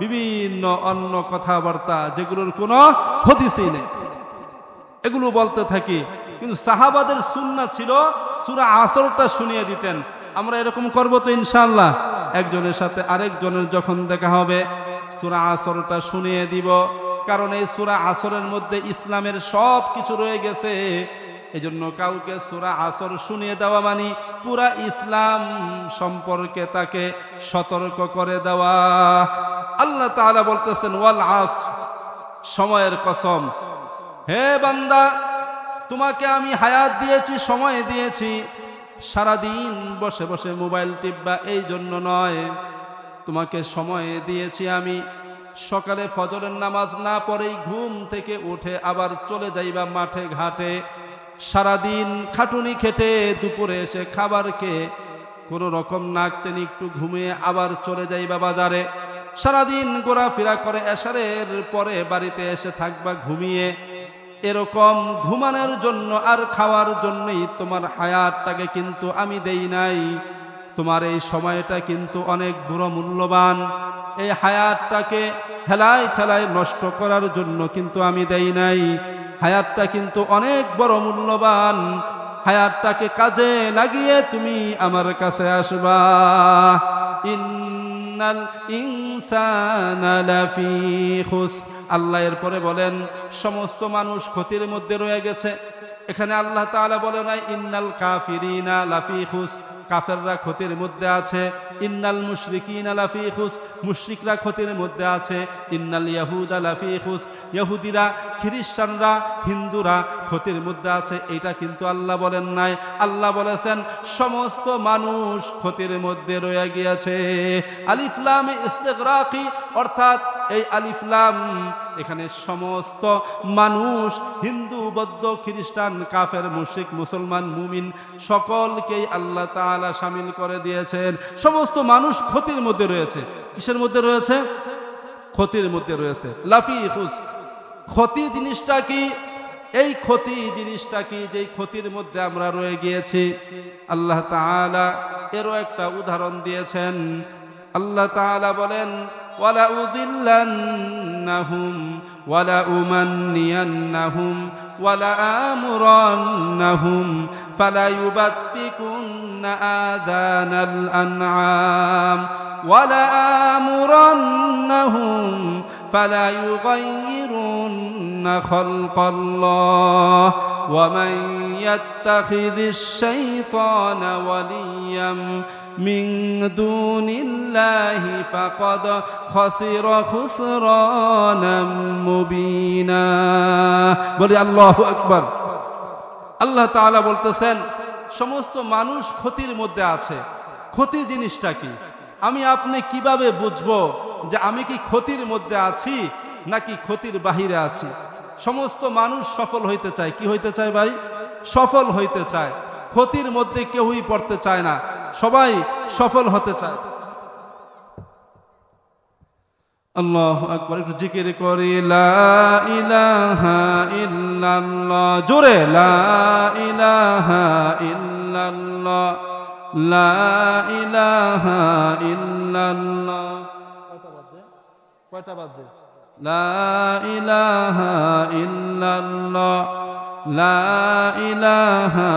বিভিন্ন অন্য কথাবার্তা যেগুলোর কোনো হাদিসই নেই, এগুলো বলতে থাকি। কিন্তু সাহাবাদের সুন্নাহ ছিল সূরা আসরটা শুনিয়ে দিতেন। আমরা এরকম করব তো ইনশাআল্লাহ? একজনের সাথে আরেকজনের যখন দেখা হবে সূরা আসরটা শুনিয়ে দিব। কারণ এই সূরা আসরের মধ্যে ইসলামের সব কিছু রয়ে গেছে। এজন্য কাউকে সূরা আসর শুনিয়ে দেওয়া মানে পুরা ইসলাম সম্পর্কে তাকে সতর্ক করে দেওয়া। আল্লাহ তাআলা বলতেছেন ওয়াল আসর, সময়ের কসম। হে বান্দা, তোমাকে আমি হায়াত দিয়েছি, সময় দিয়েছি। সারাদিন বসে বসে মোবাইল টিপবা এই জন্য নয়। তোমাকে সময় দিয়েছি আমি। সকালে ফজরের নামাজ না পড়েই ঘুম থেকে উঠে আবার চলে যাইবা মাঠে ঘাটে। সারাদিন খাটুনি খেটে দুপুরে এসে খাবার খেয়ে কোনো রকম নাক টেনে একটু ঘুমিয়ে আবার চলে যাইবা বাজারে, সারাদিন ঘোরাফেরা করে এশারের পরে বাড়িতে এসে থাকবা ঘুমিয়ে। এরকম ঘুমানোর জন্য আর খাওয়ার জন্যই তোমার হায়াতটাকে কিন্তু আমি দেই নাই। তোমার এই সময়টা কিন্তু অনেক বড় মূল্যবান। এই হায়াতটাকে হেলায় খেলায় নষ্ট করার জন্য কিন্তু আমি দেই নাই। হায়াতটা কিন্তু অনেক বড় মূল্যবান। হায়াতটাকে কাজে লাগিয়ে তুমি আমার কাছে আসবা। ইন্নাল ইনসানা লাফি খুসর। আল্লাহ এরপরে বলেন সমস্ত মানুষ ক্ষতির মধ্যে রয়ে গেছে। এখানে আল্লাহ তাআলা বলে নাই ইন্নাল কাফিরিনা লাফি খুসর, কাফেররা ক্ষতির মধ্যে আছে। ইন্নাল মুশরিকিনা লাফি খুসর, মুশরিকরা ক্ষতির মধ্যে আছে। ইন্নাল ইয়াহুদা লাফি খুসর, ইহুদিরা, খ্রিস্টানরা, হিন্দুরা ক্ষতির মধ্যে আছে। এটা কিন্তু আল্লাহ বলেন নাই। আল্লাহ বলেছেন সমস্ত মানুষ ক্ষতির মধ্যে রয়ে গিয়েছে। আলিফ লাম ইস্তিগরাকি, অর্থাৎ এই আলিফ লাম এখানে সমস্ত মানুষ, হিন্দু, বৌদ্ধ, খ্রিস্টান, কাফের, মুশরিক, মুসলমান, মুমিন সকলকেই আল্লাহ তাআলা শামিল করে দিয়েছেন। সমস্ত মানুষ ক্ষতির মধ্যে রয়েছে। কিসের মধ্যে রয়েছে? ক্ষতির মধ্যে রয়েছে। লাফি খুসর। ক্ষতি জিনিসটা কি? এই ক্ষতি জিনিসটা কি? যেই ক্ষতির মধ্যে আমরা রয়ে গিয়েছি, আল্লাহ তাআলা এরও একটা উদাহরণ দিয়েছেন। আল্লাহ তাআলা বলেন ওয়ালা উযিল্লান্নাহুম ওয়ালা উমান্নিয়ান্নাহুম ওয়ালা আমুরান্নাহুম ফালা ইউবাত্তিকুন্না আযানাল আনআম ওয়ালা আমুরান্নাহুম ফালা ইউগাইয়িরুন্না খালকাল্লাহ ওয়া মান ইয়াত্তাখিযিশ শাইতানা ওয়ালিয়্যাম মিন দুনিল্লাহি ফাকাদ খাসিরা খুসরানাম মুবিনা। বলি আল্লাহু আকবার। আল্লাহ তাআলা বলতেছেন সমস্ত মানুষ ক্ষতির মধ্যে আছে। ক্ষতি জিনিসটা কি? আমি আপনি কিভাবে বুঝবো যে আমি কি ক্ষতির মধ্যে আছি নাকি ক্ষতির বাহিরে আছি? সমস্ত মানুষ সফল হইতে চায়। কি হইতে চায় ভাই? সফল হইতে চায়। ক্ষতির মধ্যে কেউই পড়তে চায় না, সবাই সফল হতে চায়। আল্লাহু আকবার। একটু জিকির করি লা ইলাহা ইল্লাল্লাহ, জোরে লা ইলাহা ইল্লাল্লাহ, লা ইলাহা ইল্লাল্লাহ। কয়টা বাজে? লা ইলাহা ইল্লাল্লাহ, লা ইলাহা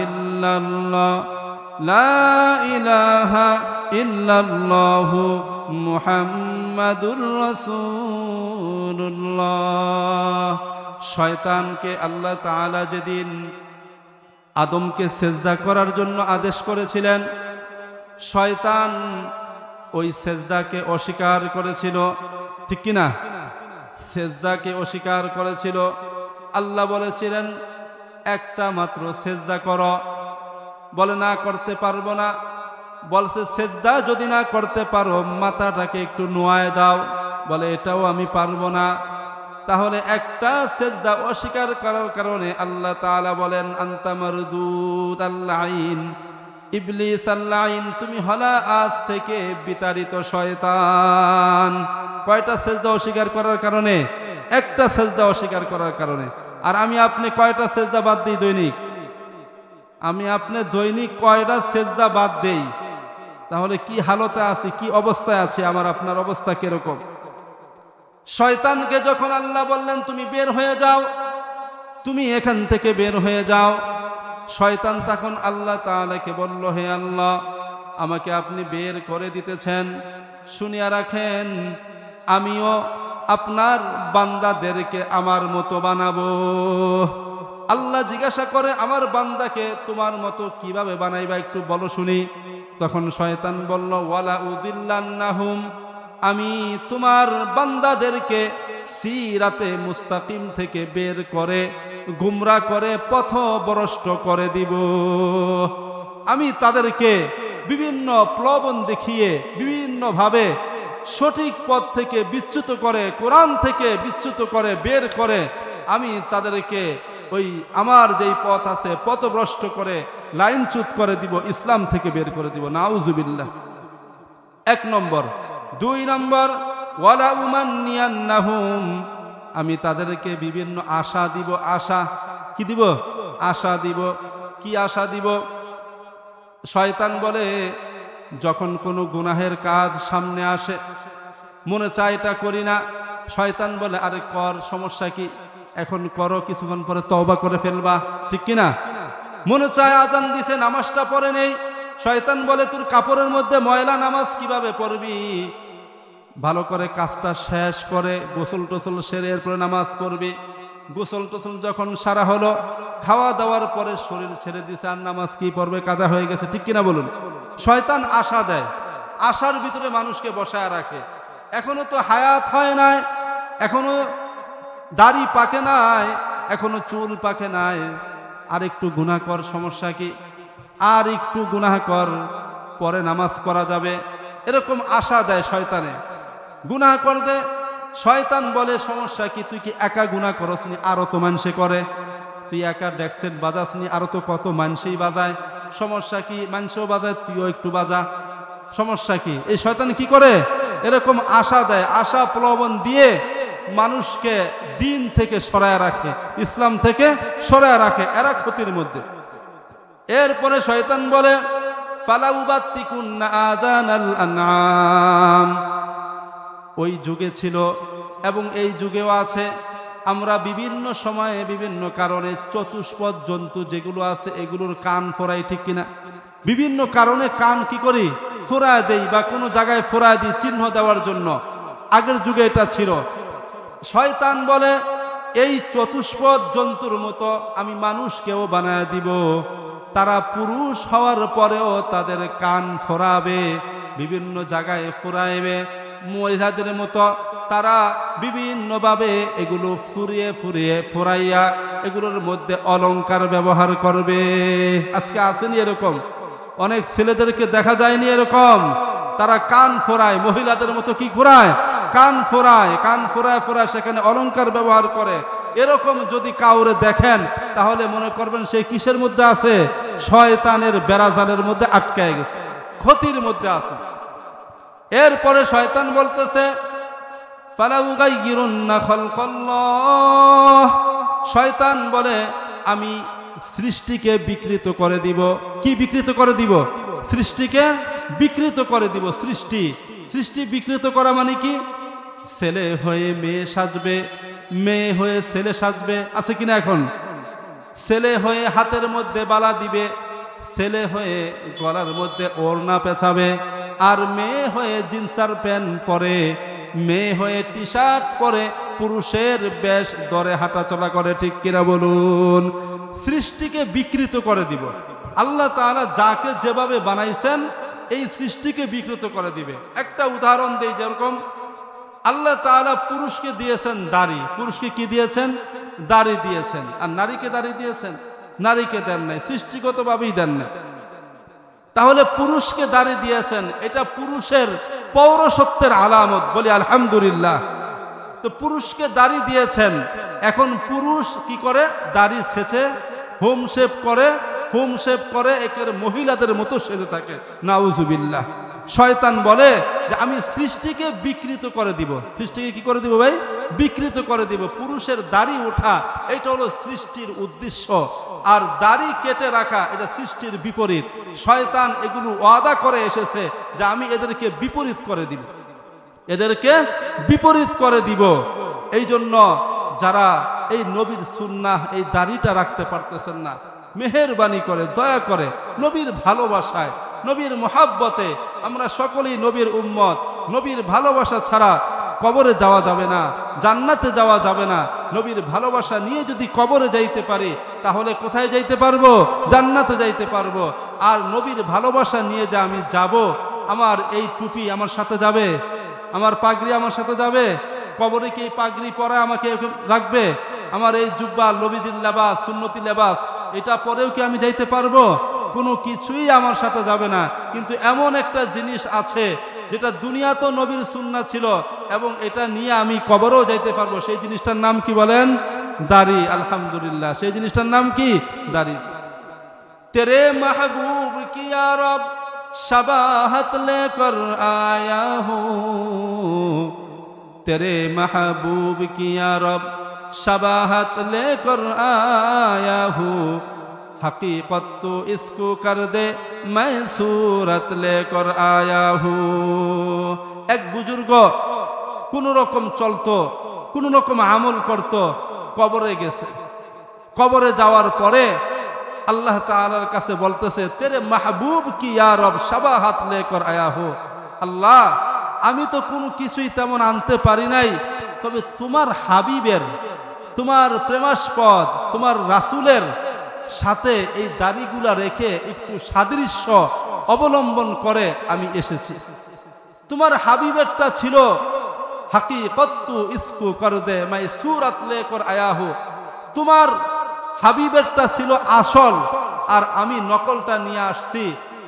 ইল্লাল্লাহ, লা ইলাহা ইল্লাল্লাহু মুহাম্মাদুর রাসূলুল্লাহ। শয়তানকে আল্লাহ তাআলা যেদিন আদমকে সেজদা করার জন্য আদেশ করেছিলেন, শয়তান ওই সেজদাকে অস্বীকার করেছিল। ঠিক কিনা? সেজদাকে অস্বীকার করেছিল। আল্লাহ বলেছিলেন একটা মাত্র সেজদা করো। বলে না, করতে পারবো না। বলছে সেজদা যদি না করতে পারো মাথাটাকে একটু নোয়ায় দাও। বলে এটাও আমি পারবো না। তাহলে একটা সেজদা অস্বীকার করার কারণে আল্লাহ তাআলা বলেন আনতা মারদুদ আল-লাইন, ইবলিস আল-লাইন, তুমি হলা আজ থেকে বিতাড়িত শয়তান। কয়টা সেজদা অস্বীকার করার কারণে? একটা সেজদা অস্বীকার করার কারণে। আর আমি আপনি কয়টা সেজদা বাদ দিই দৈনিক? আমি আপনি দৈনিক কয়টা সেজদা বাদ দেই? তাহলে কি হালতে আছি, কি অবস্থায় আছি? আমার আপনার অবস্থা কিরকম? শয়তানকে যখন আল্লাহ বললেন তুমি বের হয়ে যাও, তুমি এখান থেকে বের হয়ে যাও, শয়তান তখন আল্লাহ তাআলাকে বলল হে আল্লাহ, আমাকে আপনি বের করে দিতেছেন, শুনিয়া রাখেন আমিও আপনার বান্দাদেরকে আমার মতো বানাবো। আল্লাহ জিজ্ঞাসা করে আমার বান্দাকে তোমার মতো কিভাবে বানাইবা একটু বলো শুনি। তখন শয়তান বলল ওয়ালা উযিল্লান্নাহুম, আমি তোমার বান্দাদেরকে সিরাতে মুস্তাকিম থেকে বের করে গুমরা করে পথভ্রষ্ট করে দিব। আমি তাদেরকে বিভিন্ন প্রলোভন দেখিয়ে বিভিন্নভাবে সঠিক পথ থেকে বিচ্যুত করে, কোরআন থেকে বিচ্যুত করে বের করে আমি তাদেরকে ওই আমার যেই পথ আছে পথভ্রষ্ট করে লাইনচ্যুত করে দিব, ইসলাম থেকে বের করে দিব, নাউজুবিল্লাহ। 1 নম্বর। 2 নম্বর, ওয়ালা উমান্নিয়ান্নাহুম, আমি তাদেরকে বিভিন্ন আশা দিব। আশা কি দিব? আশা দিব। কি আশা দিব? শয়তান বলে যখন কোনো গুনাহের কাজ সামনে আসে, মনে চায় এটা করি না, শয়তান বলে আরে কর, সমস্যা কি, এখন করো, কিছুক্ষণ পরে তওবা করে ফেলবা, ঠিক কিনা? মনে চায় আজান দিছে, নামাজটা পড়ে নেই, শয়তান বলে তোর কাপড়ের মধ্যে ময়লা, নামাজ কিভাবে পড়বি, ভালো করে কাজটা শেষ করে গোসল টোসল সেরে এরপরে নামাজ পড়বি। গোসল টোসল যখন সারা হলো, খাওয়া দাওয়ার পরে শরীর ছেড়ে দিছে, আর নামাজ কি পড়বে, কাজা হয়ে গেছে, ঠিক কিনা বলুন? শয়তান আশা দেয়, আশার ভিতরে মানুষকে বসায় রাখে। এখনো তো হায়াত হয় নাই, এখনো দাড়ি পাকে নাই, এখনো চুল পাকে নাই, আর একটু গুনাহ কর, সমস্যা কি, আর একটু গুনাহ কর, পরে নামাজ পড়া যাবে, এরকম আশা দেয় শয়তানে। গুনাহ করতে শয়তান বলে সমস্যা কি, তুই কি একা গুনাহ করসনি, আরো তো মানুষে করে, তুই একা ডেক্সেট বাজাসনি, আরো তো কত মানুষই বাজায়, সমস্যা কি, মানুষও বাজায়, তুইও একটু বাজা, সমস্যা কি। এই শয়তান কি করে? এরকম আশা দেয়, আশা প্রলোভন দিয়ে মানুষকে দিন থেকে সরায় রাখে, ইসলাম থেকে সরায় রাখে, এরা ক্ষতির মধ্যে। এরপরে শয়তান বলে ফালাউবাত্তিকুন্না আযানাল আনআম, ওই যুগে ছিল এবং এই যুগেও আছে, আমরা বিভিন্ন সময়ে বিভিন্ন কারণে চতুষ্পদ জন্তু যেগুলো আছে এগুলোর কান ফোরাই, ঠিক কিনা? বিভিন্ন কারণে কান কি করি, ফোরায় দেই, বা কোনো জায়গায় ফোরায় দিই চিহ্ন দেওয়ার জন্য। আগের যুগে এটা ছিল। শয়তান বলে এই চতুষ্পদ জন্তুর মতো আমি মানুষকেও বানায় দিব, তারা পুরুষ হওয়ার পরেও তাদের কান ফোরাবে, বিভিন্ন জায়গায় ফোরাইবে, মহিলাদের মতো তারা বিভিন্নভাবে এগুলো ফুরিয়ে ফুরিয়ে ফোরাইয়া এগুলোর মধ্যে অলংকার ব্যবহার করবে। আজকে আসেনি এরকম, অনেক ছেলেদেরকে দেখা যায়নি এরকম, তারা কান ফোরায়, মহিলাদের মতো কি ফোরায়, কান ফোরায়, কান ফোরায় ফোরায় সেখানে অলংকার ব্যবহার করে। এরকম যদি কাউরে দেখেন তাহলে মনে করবেন সে কিসের মধ্যে আছে, শয়তানের বেড়াজালের মধ্যে আটকায় গেছে, ক্ষতির মধ্যে আছে। এরপরে শয়তান বলতেছে ফালাউগাইয়িরুন্না খালকাল্লাহ, শয়তান বলে আমি সৃষ্টিকে বিকৃত করে দিব। কি বিকৃত করে দিব? সৃষ্টিকে বিকৃত করে দিব। সৃষ্টি বিকৃত করা মানে কি? ছেলে হয়ে মেয়ে সাজবে, মেয়ে হয়ে ছেলে সাজবে, আছে কিনা? এখন ছেলে হয়ে হাতের মধ্যে বালা দিবে, ছেলে হয়ে গলার মধ্যে ওড়না পেঁচাবে, আর মেয়ে হয়ে জিন্সার প্যান্ট পরে, মেয়ে হয়ে টি শার্ট পরে পুরুষের বেশ ধরে হাঁটা চলা করে, ঠিক কিনা বলুন? সৃষ্টিকে বিকৃত করে দিব। আল্লাহ তাআলা যাকে যেভাবে বানাইছেন এই সৃষ্টিকে বিকৃত করে দিবে। একটা উদাহরণ দেই, যেরকম আল্লাহ তাআলা পুরুষকে দিয়েছেন দাড়ি, পুরুষকে কি দিয়েছেন? দাড়ি দিয়েছেন। আর নারীকে দাড়ি দিয়েছেন? নারীকে দেন নাই, সৃষ্টিগতভাবেই দেন নাই। তাহলে পুরুষকে দাড়ি দিয়েছেন, এটা পুরুষের পৌরসত্বের আলামত, বলি আলহামদুলিল্লাহ। তো পুরুষকে দাড়ি দিয়েছেন, এখন পুরুষ কি করে? দাড়ি ছেঁচে হোম শেভ করে, হোম শেভ করে একের মহিলাদের মতো সেজে থাকে, নাউজুবিল্লাহ। শয়তান বলে যে আমি সৃষ্টিকে বিকৃত করে দিব। সৃষ্টিকে কি করে দিব ভাই? বিকৃত করে দিব। পুরুষের দাড়ি ওঠা এটা হলো সৃষ্টির উদ্দেশ্য, আর দাড়ি কেটে রাখা এটা সৃষ্টির বিপরীত। শয়তান এগুলো ওয়াদা করে এসেছে যে আমি এদেরকে বিপরীত করে দিব, এদেরকে বিপরীত করে দিব। এই জন্য যারা এই নবীর সুন্নাহ, এই দাড়িটা রাখতে পারতেছেন না, মেহেরবানি করে দয়া করে নবীর ভালোবাসায়, নবীর মোহাব্বতে, আমরা সকলেই নবীর উম্মত, নবীর ভালোবাসা ছাড়া কবরে যাওয়া যাবে না, জান্নাতে যাওয়া যাবে না। নবীর ভালোবাসা নিয়ে যদি কবরে যাইতে পারি তাহলে কোথায় যাইতে পারবো? জান্নাতে যাইতে পারবো। আর নবীর ভালোবাসা নিয়ে যে আমি যাব, আমার এই টুপি আমার সাথে যাবে, আমার পাগড়ি আমার সাথে যাবে, কবরে কি এই পাগড়ি পরা আমাকে রাখবে, আমার এই জুব্বা নবীজির লেবাস, সুন্নতি লেবাস, এটা পরেও কি আমি যাইতে পারবো? কোনো কিছুই আমার সাথে যাবে না। কিন্তু এমন একটা জিনিস আছে যেটা দুনিয়া তো নবীর সুন্নাহ ছিল এবং এটা নিয়ে আমি কবরেও যাইতে পারবো। সেই জিনিসটার নাম কি বলেন? দাড়ি। আলহামদুলিল্লাহ, সেই জিনিসটার নাম কি? দাড়ি। तेरे महबूब की या रब शबाहत लेकर आया हूँ, तेरे महबूब की या रब शबाहत लेकर आया हूँ, हकीकत तो इसको कर दे मैं सूरत लेकर आया हूँ। एक बुजुर्ग কোন রকম চলতো, কোন রকম আমল করত, কবরে গেছে। কবরে যাওয়ার পরে আল্লাহ তাআলার কাছে বলতেছে, তেরে মাহবুব কি ইয়া রব শাবাহাত লেকর আয়া হো, আল্লাহ আমি তো কোনো কিছুই তেমন আনতে পারি নাই, তবে তোমার হাবিবের, তোমার প্রেমাস্পদ, তোমার রাসূলের সাথে এই দাড়িগুলা রেখে একটু সাদৃশ্য অবলম্বন করে আমি এসেছি। তোমার হাবিবেরটা ছিল हकीकत इसको कर दे मैं सूरत लेकर आया हूँ, তোমার হাবিবেরটা ছিল আসল আর আমি নকলটা নিয়ে আসছি,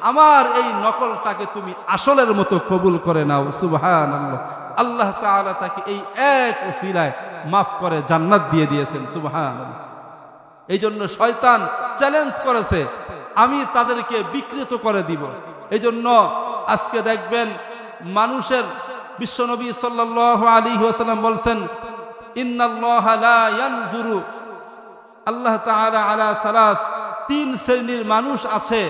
আমার এই নকলটাকে তুমি আসলের মতো কবুল করে নাও। সুবহানাল্লাহ। আল্লাহ তাআলা তাকে এই এক উসিলায় মাফ করে জান্নাত দিয়ে দিয়েছেন। সুবহানাল্লাহ। এই জন্য শয়তান চ্যালেঞ্জ করেছে, আমি তাদেরকে বিকৃত করে দিব। এই জন্য আজকে দেখবেন মানুষের বিশ্বনবী সাল্লাল্লাহু আলাইহি ওয়াসাল্লাম বলছেন, ইন্নাল্লাহা লা ইয়ানজুরু, আল্লাহ তাআলা আলা সালাস, তিন শ্রেণীর মানুষ আছে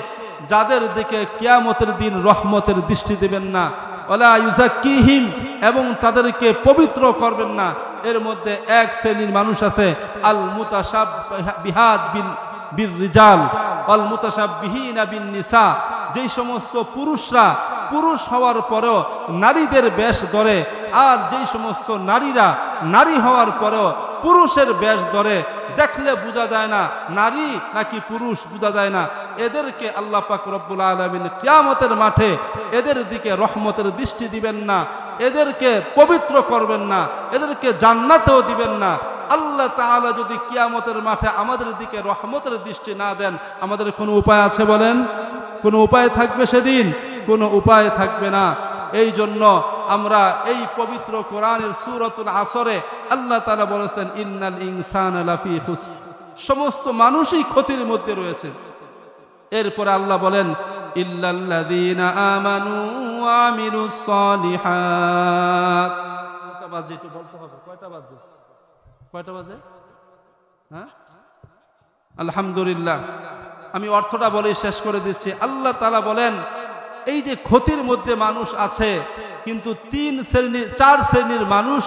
যাদের দিকে কিয়ামতের দিন রহমতের দৃষ্টি দিবেন না, ওয়ালা ইউযাক্কিহিম, এবং তাদেরকে পবিত্র করবেন না। এর মধ্যে এক শ্রেণীর মানুষ আছে আল মুতাশাব্বিহাত বিল রিজাল ওয়াল মুতাশাব্বিহিনা বিন নিসা, যেই সমস্ত পুরুষরা পুরুষ হওয়ার পরেও নারীদের বেশ ধরে, আর যেই সমস্ত নারীরা নারী হওয়ার পরেও পুরুষের বেশ ধরে, দেখলে বোঝা যায় না নারী নাকি পুরুষ, বোঝা যায় না। এদেরকে আল্লাহ পাক রব্বুল আলামিন কিয়ামতের মাঠে এদের দিকে রহমতের দৃষ্টি দিবেন না, এদেরকে পবিত্র করবেন না, এদেরকে জান্নাতেও দিবেন না। আল্লাহ তাআলা যদি কিয়ামতের মাঠে আমাদের দিকে রহমতের দৃষ্টি না দেন, আমাদের কোনো উপায় আছে বলেন? কোনো উপায় থাকবে সেদিন? কোনো উপায় থাকবে না। এই জন্য আমরা এই পবিত্র কোরআনের সূরাতুল আসরে আল্লাহ তাআলা বলেছেন, ইন্নাল ইনসানা লাফি খুসর, সমস্ত মানুষই ক্ষতির মধ্যে রয়েছে। এরপরে আল্লাহ বলেন, ইল্লাল্লাযীনা আমানু ওয়া আমিলুস সালিহাত। কয়টা বাজে একটু বলতে হবে, কয়টা বাজে? কয়টা বাজে? হ্যাঁ, আলহামদুলিল্লাহ। আমি অর্থটা বলে শেষ করে দিচ্ছি। আল্লাহ তাআলা বলেন, এই যে ক্ষতির মধ্যে মানুষ আছে, কিন্তু চার শ্রেণীর মানুষ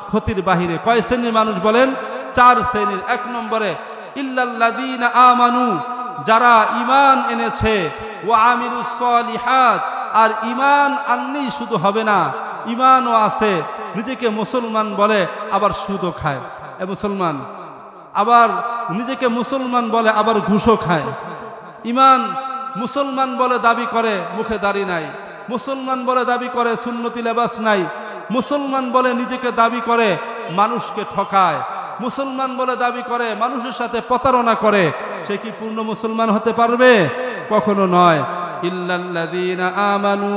ক্ষতির বাহিরে। কয় শ্রেণীর মানুষ বলেন? চার শ্রেণীর। এক নম্বরে ইল্লাল্লাযীনা আমানু, যারা ঈমান এনেছে, ওয়া আমিলুস সালিহাত, আর ঈমান আনলেই শুধু হবে না, ঈমানও আছে, নিজেকে মুসলমান বলে আবার সুদও খায়। মুসলমান আবার নিজেকে মুসলমান বলে আবার ঘুষও খায়। ঈমান মুসলমান বলে দাবি করে, মুখে দাড়ি নাই। মুসলমান বলে দাবি করে, সুন্নতি লেবাস নাই। মুসলমান বলে নিজেকে দাবি করে, মানুষকে ঠকায়। মুসলমান বলে দাবি করে, মানুষের সাথে প্রতারণা করে। সে কি পূর্ণ মুসলমান হতে পারবে? কখনো নয়। ইল্লাল্লাযীনা আমানু,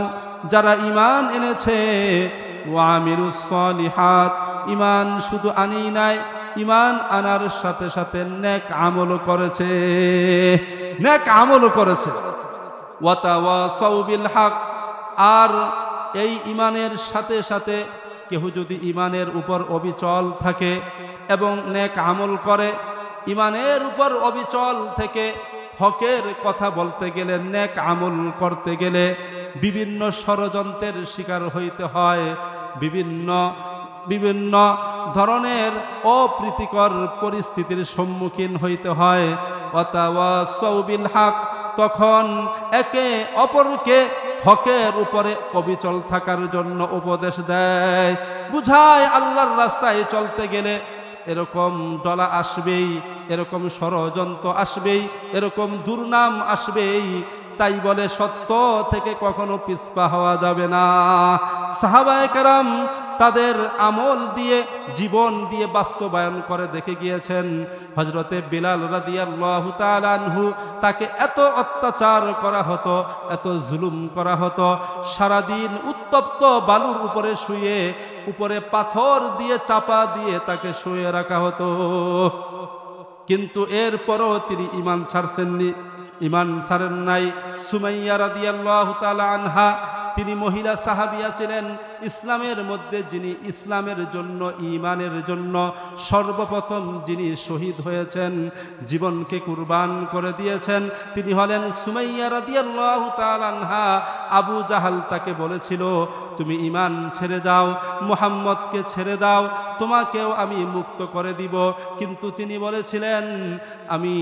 যারা ঈমান এনেছে, ওয়া আমিলুস সালিহাত, ঈমান শুধু আনি নাই, ঈমান আনার সাথে সাথে নেক আমল করেছে, নেক আমল করেছে। ওয়া তাওয়াসাউ বিল হক, আর এই ঈমানের সাথে সাথে কেহ যদি ঈমানের উপর অবিচল থাকে এবং নেক আমল করে, ঈমানের উপর অবিচল থেকে হকের কথা বলতে গেলে, নেক আমল করতে গেলে বিভিন্ন ষড়যন্ত্রের শিকার হইতে হয়, বিভিন্ন ধরনের অপ্রীতিকর পরিস্থিতির সম্মুখীন হইতে হয়। ওয়াতাওয়াসাউ বিল হক, তখন একে অপরকে হকের উপরে অবিচল থাকার জন্য উপদেশ দেয়, বুঝায় আল্লাহর রাস্তায় চলতে গেলে এরকম ডলা আসবেই, এরকম ষড়যন্ত্র আসবেই, এরকম দুর্নাম আসবেই। তাই বলে সত্য থেকে কখনো পিছপা হওয়া যাবে না। সাহাবায়ে কেরাম তাদের আমল দিয়ে, জীবন দিয়ে বাস্তবায়ন করে দেখে গিয়েছেন। হযরতে বিলাল রাদিয়াল্লাহু তাআলা আনহু, তাকে এত অত্যাচার করা হতো, এত জুলুম করা হতো, সারাদিন উত্তপ্ত বালুর উপরে শুয়ে, উপরে পাথর দিয়ে চাপা দিয়ে তাকে শুয়ে রাখা হতো, কিন্তু এরপরও তিনি ঈমান ছাড়ছেননি। ইমান ছাড়েন নাই। সুমাইয়া রাদিয়াল্লাহু তাআলা আনহা, তিনি মহিলা সাহাবিয়া ছিলেন, ইসলামের মধ্যে যিনি ইসলামের জন্য, ঈমানের জন্য সর্বপ্রথম যিনি শহীদ হয়েছেন, জীবনকে কুরবান করে দিয়েছেন, তিনি হলেন সুমাইয়া রাদিয়াল্লাহু তাআলা আনহা। আবু জাহাল তাকে বলেছিল, তুমি ঈমান ছেড়ে যাও, মুহাম্মদকে ছেড়ে দাও, তোমাকেও আমি মুক্ত করে দিব। কিন্তু তিনি বলেছিলেন, আমি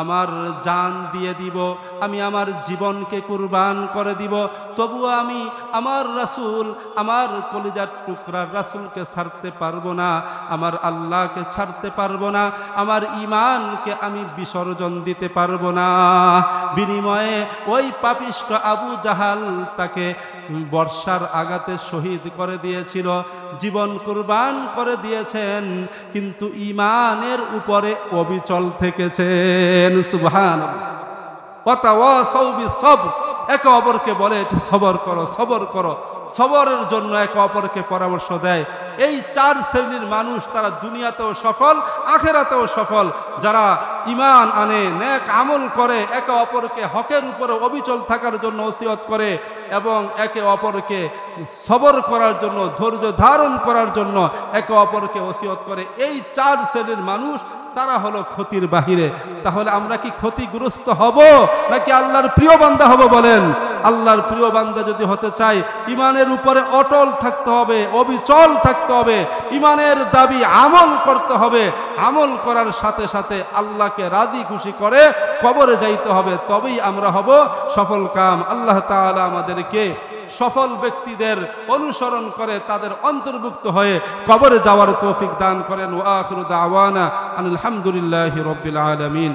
আমার জান দিয়ে দিব, আমি আমার জীবনকে কুরবান করে দিব, তবুও আমি আমার রাসূল, আমার কলিজার টুকরার রাসূলকে ছাড়তে পারবো না, আমার আল্লাহকে ছাড়তে পারবো না, আমার ঈমানকে আমি বিসর্জন দিতে পারবো না। বিনিময়ে ওই পাপিষ্ঠ আবু জাহাল তাকে বর্ষার আঘাতে শহীদ করে দিয়েছিল, জীবন কুরবান করে দিয়েছেন, কিন্তু ঈমানের উপরে অবিচল থেকেছেন। সুবহানাল্লাহ। ওয়াতাওয়াসাউ বিসবর, একে অপরকে বলে একটু সবর করো, সবর করো, সবরের জন্য একে অপরকে পরামর্শ দেয়। এই চার শ্রেণীর মানুষ, তারা দুনিয়াতেও সফল, আখেরাতেও সফল। যারা ঈমান আনে, নেক আমল করে, একে অপরকে হকের উপরে অবিচল থাকার জন্য ওসিয়ত করে এবং একে অপরকে সবর করার জন্য, ধৈর্য ধারণ করার জন্য একে অপরকে ওসিয়ত করে, এই চার শ্রেণীর মানুষ তারা হলো ক্ষতির বাহিরে। তাহলে আমরা কি ক্ষতিগ্রস্ত হব নাকি আল্লাহর প্রিয় বান্দা হব? বলেন। আল্লাহর প্রিয় বান্দা যদি হতে চাই, ঈমানের উপরে অটল থাকতে হবে, অবিচল থাকতে হবে, ঈমানের দাবি আমল করতে হবে, আমল করার সাথে সাথে আল্লাহকে রাজি খুশি করে কবরে যাইতে হবে, তবেই আমরা হব সফল কাম। আল্লাহ তাআলা আমাদেরকে সফল ব্যক্তিদের অনুসরণ করে তাদের অন্তর্ভুক্ত হয়ে কবরে যাওয়ার তৌফিক দান করেন। ওয়া আখিরু দাওয়ানা আনিল হামদুলিল্লাহি রাব্বিল আলামিন।